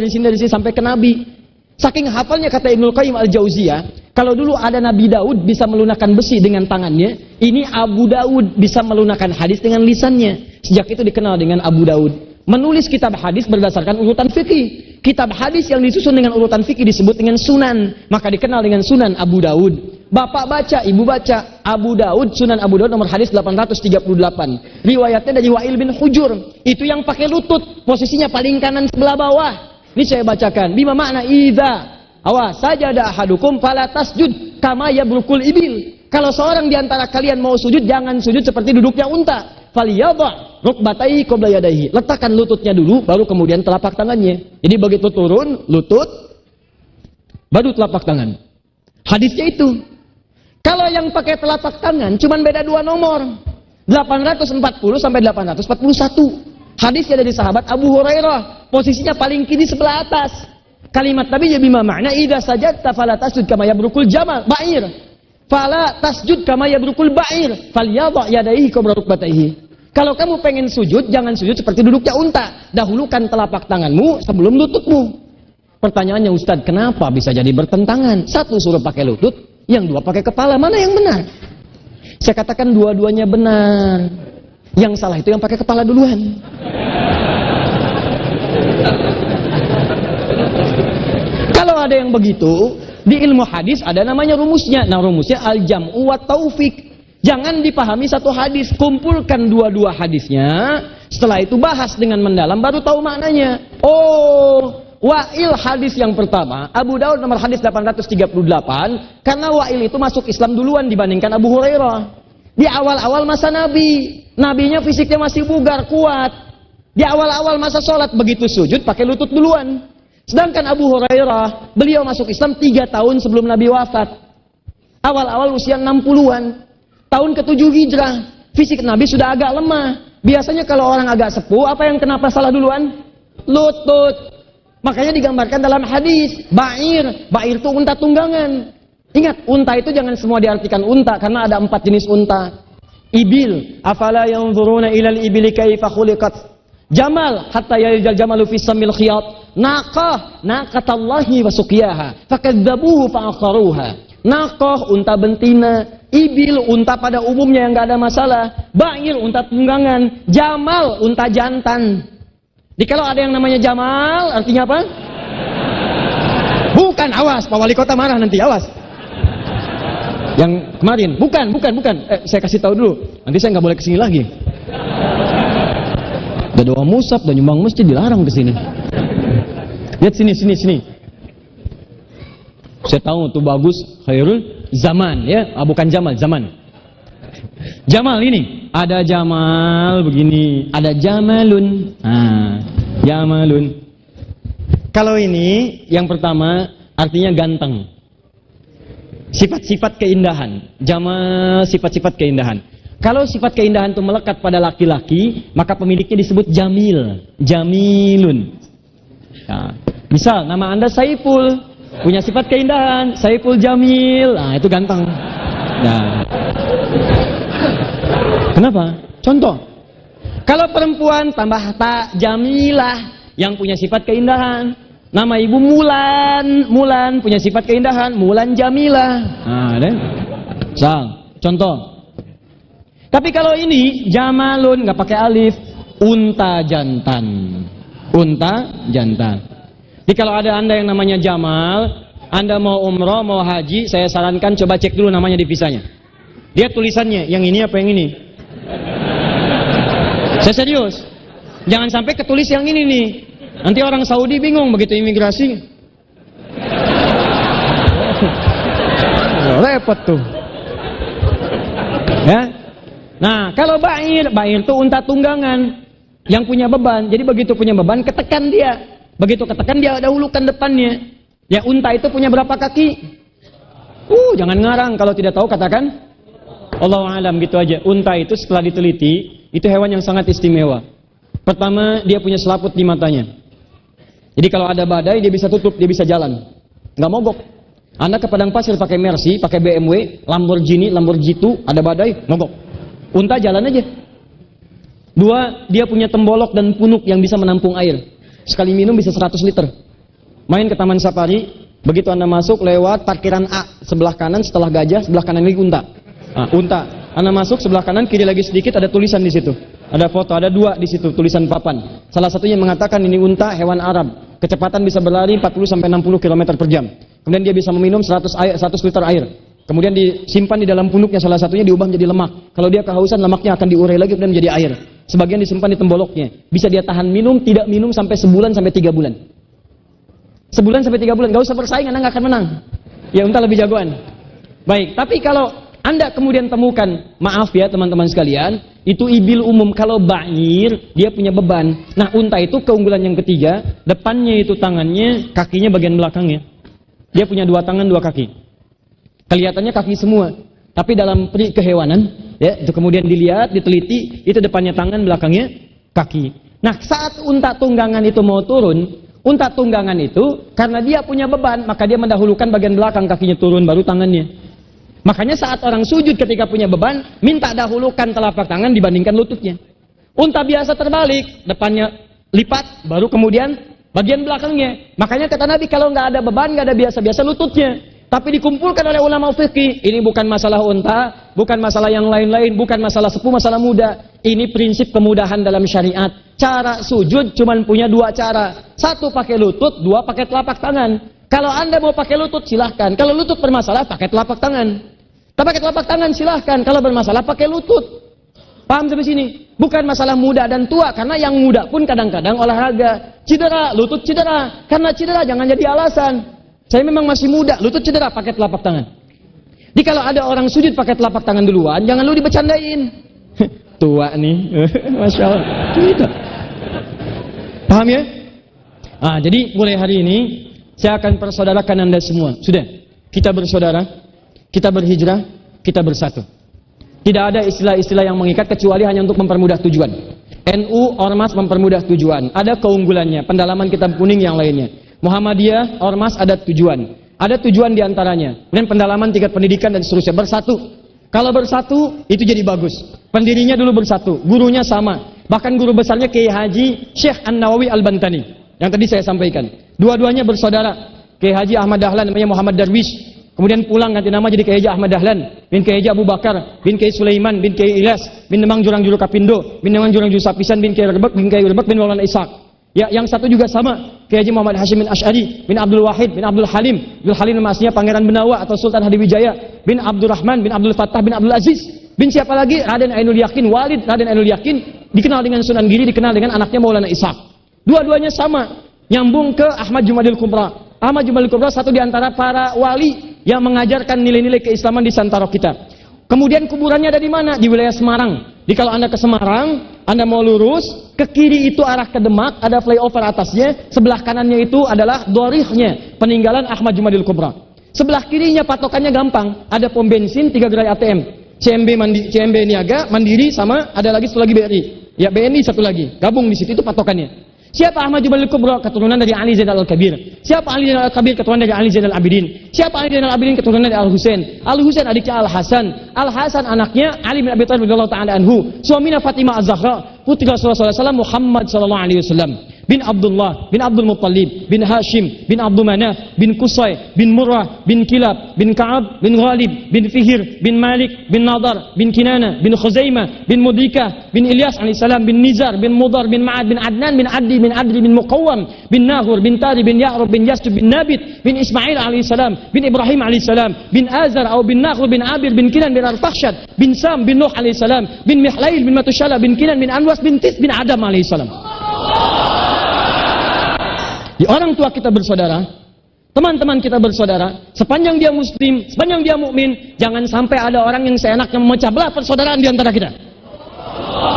sampai ke Nabi. Saking hafalnya, kata Ibnul Qayyim Al-Jauziyah, kalau dulu ada Nabi Daud bisa melunakkan besi dengan tangannya, ini Abu Daud bisa melunakkan hadis dengan lisannya. Sejak itu dikenal dengan Abu Daud. Menulis kitab hadis berdasarkan urutan fikih. Kitab hadis yang disusun dengan urutan fikih disebut dengan sunan, maka dikenal dengan Sunan Abu Daud. Bapak baca, ibu baca. Abu Daud, Sunan Abu Daud nomor hadis 838. Riwayatnya dari Wa'il bin Hujur. Itu yang pakai lutut, posisinya paling kanan sebelah bawah. Ini saya bacakan. Bima makna idza awas sajada ahadukum fala tasjud kama yabrukul ibil. Kalau seorang di antara kalian mau sujud, jangan sujud seperti duduknya unta. Faliyadha rukbatayhi qabla yadayhi. Letakkan lututnya dulu, baru kemudian telapak tangannya. Jadi begitu turun lutut, baru telapak tangan. Hadisnya itu. Kalau yang pakai telapak tangan, cuman beda 2 nomor. 840 sampai 841. Hadisnya dari sahabat Abu Hurairah. Posisinya paling kiri sebelah atas. Kalimat Nabi ya bima makna idza sajadta fala tasjud kama yabrukul jamal ba'ir. Fala tasjud kama yabrukul ba'ir. Falyadha yadayhi qabla rukbatayhi. Kalau kamu pengen sujud, jangan sujud seperti duduknya unta. Dahulukan telapak tanganmu sebelum lututmu. Pertanyaannya Ustadz, kenapa bisa jadi bertentangan? Satu suruh pakai lutut, yang dua pakai kepala. Mana yang benar? Saya katakan dua-duanya benar. Yang salah itu yang pakai kepala duluan. Kalau ada yang begitu, di ilmu hadis ada namanya rumusnya. Nah, rumusnya al-jam'u wa taufik. Jangan dipahami satu hadis, kumpulkan dua-dua hadisnya. Setelah itu bahas dengan mendalam, baru tahu maknanya. Oh, Wa'il hadis yang pertama, Abu Daud nomor hadis 838, karena Wa'il itu masuk Islam duluan dibandingkan Abu Hurairah. Di awal-awal masa Nabi, Nabinya fisiknya masih bugar, kuat. Di awal-awal masa sholat, begitu sujud pakai lutut duluan. Sedangkan Abu Hurairah, beliau masuk Islam 3 tahun sebelum Nabi wafat. Awal-awal usia 60-an. Tahun ke-7 Hijrah, fisik Nabi sudah agak lemah. Biasanya kalau orang agak sepuh, apa yang kenapa salah duluan? Lutut. Makanya digambarkan dalam hadis, ba'ir. Ba'ir itu unta tunggangan. Ingat, unta itu jangan semua diartikan unta, karena ada 4 jenis unta. Ibil, afala yanzuruna ilal ibili kaifa khuliqat. Jamal, hatta yaljal jamalu fi samil khiyat. Naqah, naqatallahi wa suqiyaha. Fakadzabuhu fa'akharuha. Naqah, unta betina. Ibil, unta pada umumnya yang nggak ada masalah. Ba'ir, unta tunggangan. Jamal, unta jantan. Jadi kalau ada yang namanya Jamal, artinya apa? Bukan, awas, Pak Wali Kota marah nanti, awas. Yang kemarin, bukan. Saya kasih tahu dulu, nanti saya nggak boleh kesini lagi. Udah doa musab, udah nyumbang masjid, dilarang kesini. Lihat sini. Saya tahu tuh bagus, khairul zaman ya, bukan Jamal, zaman. Jamal ini, ada Jamal begini, ada Jamalun. Jamalun. Kalau ini yang pertama artinya ganteng. Sifat-sifat keindahan. Jamal, sifat-sifat keindahan. Kalau sifat keindahan itu melekat pada laki-laki, maka pemiliknya disebut Jamil, Jamilun. Nah, misal nama Anda Saiful, punya sifat keindahan, Saiful Jamil, itu ganteng. Nah, kenapa? Contoh, kalau perempuan tambah tak Jamilah, yang punya sifat keindahan. Nama ibu Mulan punya sifat keindahan, Mulan Jamilah. Contoh. Tapi kalau ini Jamalun nggak pakai alif, unta jantan. Jadi kalau ada Anda yang namanya Jamal, Anda mau umroh, mau haji, saya sarankan coba cek dulu namanya di visanya. Lihat tulisannya, yang ini apa yang ini? Saya serius. Jangan sampai ketulis yang ini nih. Nanti orang Saudi bingung begitu imigrasi. Repot tuh. Ya. Nah, kalau ba'ir itu unta tunggangan yang punya beban. Jadi begitu punya beban, ketekan dia. Begitu ketekan dia dahulukan depannya. Ya, unta itu punya berapa kaki? Jangan ngarang, kalau tidak tahu katakan Allahu a'lam, gitu aja. Unta itu setelah diteliti, itu hewan yang sangat istimewa. Pertama, dia punya selaput di matanya. Jadi kalau ada badai dia bisa tutup, dia bisa jalan. Nggak mogok. Anda ke padang pasir pakai Mercy, pakai BMW, Lamborghini, Lamborghini, ada badai, mogok. Unta jalan aja. 2, dia punya tembolok dan punuk yang bisa menampung air. Sekali minum bisa 100 liter. Main ke Taman Safari, begitu Anda masuk lewat parkiran A, sebelah kanan setelah gajah, sebelah kanan lagi unta. Unta. Anda masuk sebelah kanan, kiri lagi sedikit ada tulisan di situ. Ada foto, ada 2 di situ tulisan papan. Salah satunya mengatakan ini unta hewan Arab. kecepatan bisa berlari 40-60 km per jam. Kemudian dia bisa meminum 100 liter air. Kemudian disimpan di dalam punuknya, salah satunya diubah menjadi lemak. Kalau dia kehausan, lemaknya akan diurai lagi kemudian menjadi air. Sebagian disimpan di temboloknya. Bisa dia tahan minum, tidak minum sampai sebulan sampai 3 bulan. Sebulan sampai 3 bulan, gak usah bersaing, Anda gak akan menang. Ya unta lebih jagoan. Baik, tapi kalau Anda kemudian temukan, maaf ya teman-teman sekalian, itu ibil umum. Kalau ba'ir, dia punya beban. Nah, unta itu keunggulan yang ketiga, depannya itu tangannya, kakinya bagian belakangnya. Dia punya 2 tangan, 2 kaki. Kelihatannya kaki semua, tapi dalam peri kehewanan, ya, itu kemudian dilihat, diteliti, itu depannya tangan, belakangnya kaki. Nah, saat unta tunggangan itu mau turun, unta tunggangan itu karena dia punya beban, maka dia mendahulukan bagian belakang, kakinya turun, baru tangannya. Makanya saat orang sujud ketika punya beban, minta dahulukan telapak tangan dibandingkan lututnya. Unta biasa terbalik, depannya lipat, baru kemudian bagian belakangnya. Makanya kata Nabi, kalau nggak ada beban, nggak ada biasa-biasa lututnya. Tapi dikumpulkan oleh ulama fikih, ini bukan masalah unta, bukan masalah yang lain-lain, bukan masalah sepuh, masalah muda. Ini prinsip kemudahan dalam syariat. Cara sujud cuma punya 2 cara. 1 pakai lutut, 2 pakai telapak tangan. Kalau Anda mau pakai lutut, silahkan. Kalau lutut bermasalah, pakai telapak tangan. Pakai telapak tangan, silahkan. Kalau bermasalah, pakai lutut. Paham sampai sini? Bukan masalah muda dan tua, karena yang muda pun kadang-kadang olahraga. Cedera, lutut cedera. Karena cedera, jangan jadi alasan. Saya memang masih muda, lutut cedera, pakai telapak tangan. Jadi kalau ada orang sujud pakai telapak tangan duluan, jangan lu dibecandain. Tua nih, Masya Allah. Gitu. Paham ya? Ah, jadi mulai hari ini, saya akan persaudarakan Anda semua. Sudah, kita bersaudara, kita berhijrah, kita bersatu. Tidak ada istilah-istilah yang mengikat kecuali hanya untuk mempermudah tujuan. NU, Ormas mempermudah tujuan. Ada keunggulannya, pendalaman kitab kuning yang lainnya. Muhammadiyah, Ormas ada tujuan. Ada tujuan diantaranya. Kemudian pendalaman tingkat pendidikan dan seterusnya. Bersatu. Kalau bersatu, itu jadi bagus. Pendirinya dulu bersatu. Gurunya sama. Bahkan guru besarnya Kiai Haji Syekh An-Nawawi Al-Bantani. Yang tadi saya sampaikan. Dua-duanya bersaudara. Kiai Haji Ahmad Dahlan namanya Muhammad Darwish. Kemudian pulang ganti nama jadi Kiai Haji Ahmad Dahlan. Bin Kiai Haji Abu Bakar. Bin Kiai Sulaiman. Bin Kiai Ilyas. Bin Nemang Jurang Juru Kapindo. Bin Nemang Jurang Juru Sapisan. Bin Kiai Rebek. Bin Kiai Rebek. Bin Maulana Ishaq. Ya, yang satu juga sama, Kiai Haji Muhammad Hashim bin Asy'ari, bin Abdul Wahid, bin Abdul Halim. Abdul Halim nama aslinya Pangeran Benawa atau Sultan Hadiwijaya, bin Abdurrahman, bin Abdul Fattah, bin Abdul Aziz. Bin siapa lagi? Raden Ainul Yakin, Walid Raden Ainul Yakin, dikenal dengan Sunan Giri, dikenal dengan anaknya Maulana Ishaq. Dua-duanya sama, nyambung ke Ahmad Jumadil Kubra. Ahmad Jumadil Kubra satu di antara para wali yang mengajarkan nilai-nilai keislaman di Santaro kita. Kemudian kuburannya ada di mana? Di wilayah Semarang. Jadi kalau Anda ke Semarang, Anda mau lurus, ke kiri itu arah ke Demak, ada flyover atasnya, sebelah kanannya itu adalah dorihnya, peninggalan Ahmad Jumadil Kubra. Sebelah kirinya patokannya gampang, ada pom bensin, 3 gerai ATM, CMB Niaga, Mandiri, sama ada lagi satu lagi BRI. Ya BNI satu lagi, gabung di situ, itu patokannya. Siapa Ahmad Jumadil Kubra? Keturunan dari Ali Zainal Al-Kabir. Siapa Ali Zainal Al-Kabir? Keturunan dari Ali Zainal Abidin. Siapa Ali Zainal Abidin? Keturunan dari Al-Husain. Al-Husain adiknya Al-Hasan. Al-Hasan anaknya Ali bin Abi Thalib radhiyallahu ta'ala anhu. Suaminya Fatimah Az-Zahra, putri Rasulullah SAW Muhammad sallallahu alaihi wasallam. Bin Abdullah, bin Abdul Muttalib, bin Hashim, bin Abdul Manaf, bin Qusay, bin Murrah, bin Kilab, bin Ka'ab, bin Ghalib, bin Fihir, bin Malik, bin Nadar, bin Kinana, bin Khuzaimah, bin Mudrikah, bin Ilyas alaihissalam, bin Nizar, bin Mudar, bin Ma'ad, bin Adnan, bin Adli, bin Adri, bin Muqawwam, bin Nahur, bin Tari, bin Ya'rub, bin Yasjub, bin Nabit, bin Ismail alaihissalam, bin Ibrahim alaihissalam, bin Azar atau bin Nahur, bin Abir, bin Kinan, bin Arfahsyad, bin Sam, bin Nuh alaihissalam, bin Mihlail, bin Matushala, bin Kinan, bin Anwas, bin Tis, bin Adam alaihissalam. Di orang tua kita bersaudara, teman-teman kita bersaudara, sepanjang dia muslim, sepanjang dia mukmin, jangan sampai ada orang yang seenaknya memecah belah persaudaraan di antara kita.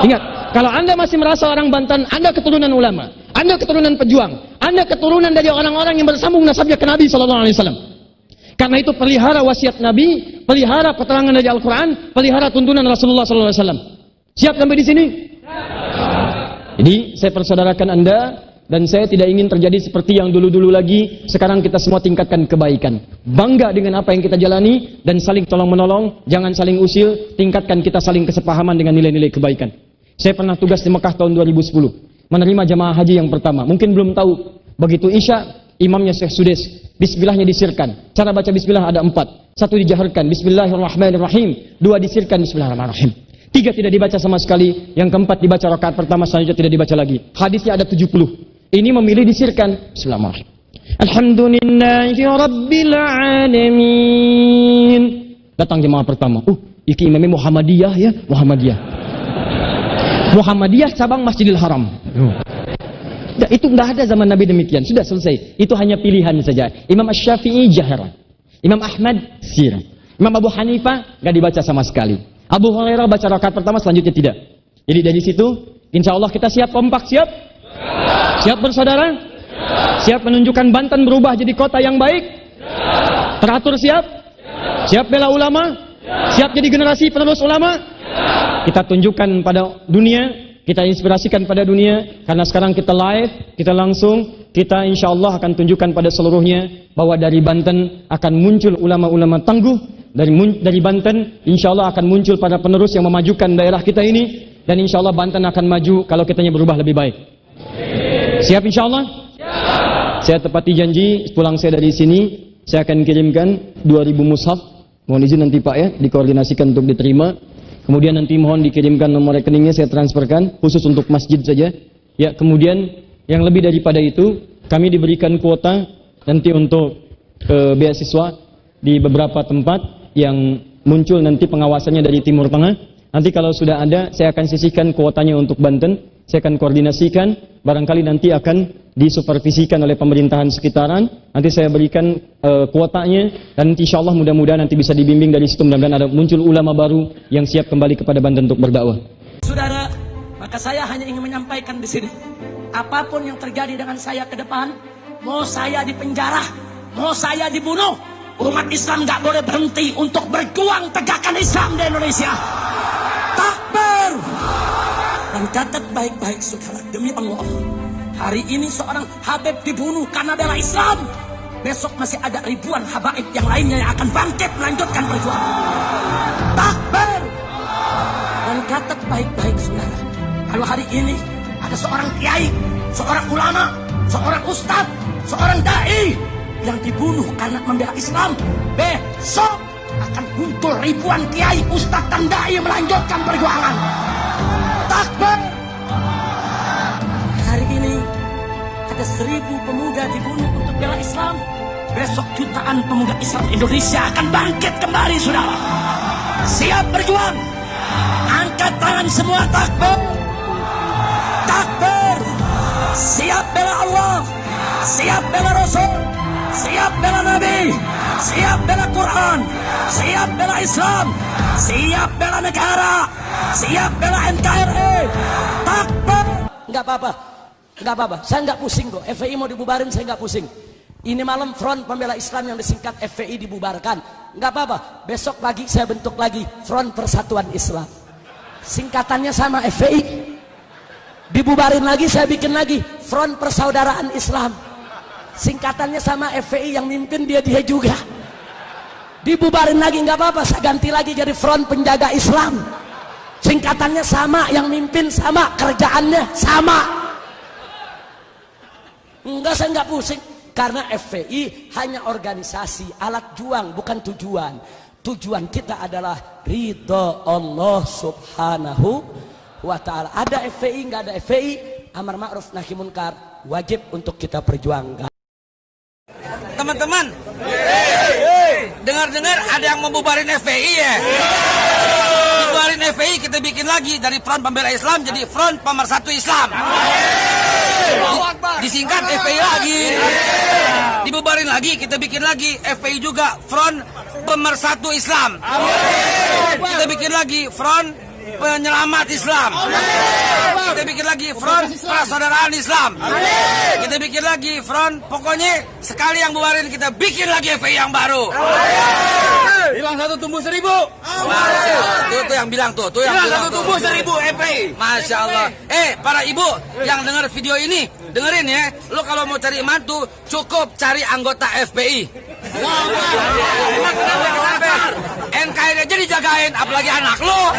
Ingat, kalau Anda masih merasa orang Banten, Anda keturunan ulama, Anda keturunan pejuang, Anda keturunan dari orang-orang yang bersambung nasabnya ke Nabi SAW. Karena itu pelihara wasiat Nabi, pelihara keterangan dari Al-Quran, pelihara tuntunan Rasulullah SAW. Siap sampai di sini? Jadi saya persaudarakan Anda, dan saya tidak ingin terjadi seperti yang dulu-dulu lagi. Sekarang kita semua tingkatkan kebaikan. Bangga dengan apa yang kita jalani dan saling tolong-menolong. Jangan saling usil, tingkatkan kita saling kesepahaman dengan nilai-nilai kebaikan. Saya pernah tugas di Mekah tahun 2010. Menerima jamaah haji yang pertama. Mungkin belum tahu. Begitu Isya, imamnya Syekh Sudes. Bismillahnya disirkan. Cara baca bismillah ada 4. 1 dijaharkan, Bismillahirrahmanirrahim. 2 disirkan, Bismillahirrahmanirrahim. 3 tidak dibaca sama sekali. Yang keempat dibaca rakaat pertama, selanjutnya tidak dibaca lagi. Hadisnya ada 70. Ini memilih disirkan. Bismillahirrahmanirrahim. Alhamdulillahi Rabbil Alamin. Datang jemaah pertama. Iki imamnya Muhammadiyah ya, Muhammadiyah. Muhammadiyah cabang Masjidil Haram. Itu nggak ada zaman Nabi demikian. Sudah selesai. Itu hanya pilihan saja. Imam Asy-Syafi'i jaharan. Imam Ahmad sirran. Imam Abu Hanifah nggak dibaca sama sekali. Abu Hurairah baca rakaat pertama, selanjutnya tidak. Jadi dari situ, insya Allah kita siap kompak, siap? Siap bersaudara? Siap menunjukkan Banten berubah jadi kota yang baik? Teratur siap? Siap bela ulama? Siap jadi generasi penerus ulama? Kita tunjukkan pada dunia, kita inspirasikan pada dunia, karena sekarang kita live, kita langsung, kita insya Allah akan tunjukkan pada seluruhnya bahwa dari Banten akan muncul ulama-ulama tangguh, dari Banten insya Allah akan muncul para penerus yang memajukan daerah kita ini, dan insya Allah Banten akan maju kalau kitanya berubah lebih baik. Siap insya Allah? Saya tepati janji, pulang saya dari sini, saya akan kirimkan 2000 mushaf. Mohon izin nanti Pak ya, dikoordinasikan untuk diterima. Kemudian nanti mohon dikirimkan nomor rekeningnya, saya transferkan, khusus untuk masjid saja. Ya, kemudian yang lebih daripada itu, kami diberikan kuota nanti untuk beasiswa di beberapa tempat yang muncul nanti pengawasannya dari Timur Tengah. Nanti kalau sudah ada, saya akan sisihkan kuotanya untuk Banten. Saya akan koordinasikan, barangkali nanti akan disupervisikan oleh pemerintahan sekitaran. Nanti saya berikan kuotanya, dan insya Allah mudah-mudahan nanti bisa dibimbing dari situ, mudah-mudahan ada muncul ulama baru yang siap kembali kepada Banten untuk berdakwah. Saudara, maka saya hanya ingin menyampaikan di sini, apapun yang terjadi dengan saya ke depan, mau saya dipenjara, mau saya dibunuh, umat Islam nggak boleh berhenti untuk berjuang tegakkan Islam di Indonesia. Takbir! Dan catat baik-baik saudara, demi Allah, hari ini seorang Habib dibunuh karena bela Islam. Besok masih ada ribuan habaib yang lainnya yang akan bangkit melanjutkan perjuangan. Takbir! Dan catat baik-baik saudara, kalau hari ini ada seorang kiai, seorang ulama, seorang ustaz, seorang dai yang dibunuh karena membela Islam, besok akan muncul ribuan kiai, ustaz dan dai melanjutkan perjuangan. Takbir! Hari ini ada 1000 pemuda dibunuh untuk bela Islam. Besok jutaan pemuda Islam Indonesia akan bangkit kembali, saudara. Siap berjuang. Angkat tangan semua, takbir. Takbir. Siap bela Allah. Siap bela Rasul. Siap bela Nabi. Siap bela Quran. Siap bela Islam. Siap bela negara. Siap bela NKRI. Takbir. Enggak apa-apa. Enggak apa-apa. Saya enggak pusing kok. FPI mau dibubarin, saya enggak pusing. Ini malam Front Pembela Islam yang disingkat FPI dibubarkan. Enggak apa-apa. Besok pagi saya bentuk lagi Front Persatuan Islam. Singkatannya sama FPI. Dibubarin lagi, saya bikin lagi Front Persaudaraan Islam. Singkatannya sama FPI, yang mimpin dia juga. Dibubarin lagi enggak apa-apa, saya ganti lagi jadi Front Penjaga Islam. Singkatannya sama, yang mimpin sama, kerjaannya sama. Enggak, saya enggak pusing. Karena FPI hanya organisasi, alat juang, bukan tujuan. Tujuan kita adalah ridho Allah subhanahu wa ta'ala. Ada FPI, enggak ada FPI, amar ma'ruf nahi munkar wajib untuk kita perjuangkan. Teman-teman, dengar-dengar ada yang mau bubarin FPI ya? Bubarin FPI, kita bikin lagi dari Front Pembela Islam jadi Front Pemersatu Islam. Disingkat FPI lagi. Dibubarin lagi, kita bikin lagi FPI juga Front Pemersatu Islam. Kita bikin lagi Front Penyelamat Islam. Kita bikin lagi Front Persaudaraan Islam. Kita bikin lagi Front, pokoknya sekali yang bubarin kita bikin lagi FPI yang baru. Hilang 1 tumbuh 1000. Tuh yang bilang tuh yang bilang 1 tumbuh 1000 FPI. Masya Allah. Para ibu yang dengar video ini, dengerin ya. Lo kalau mau cari mantu cukup cari anggota FPI. NKRI aja dijagain, apalagi anak lo.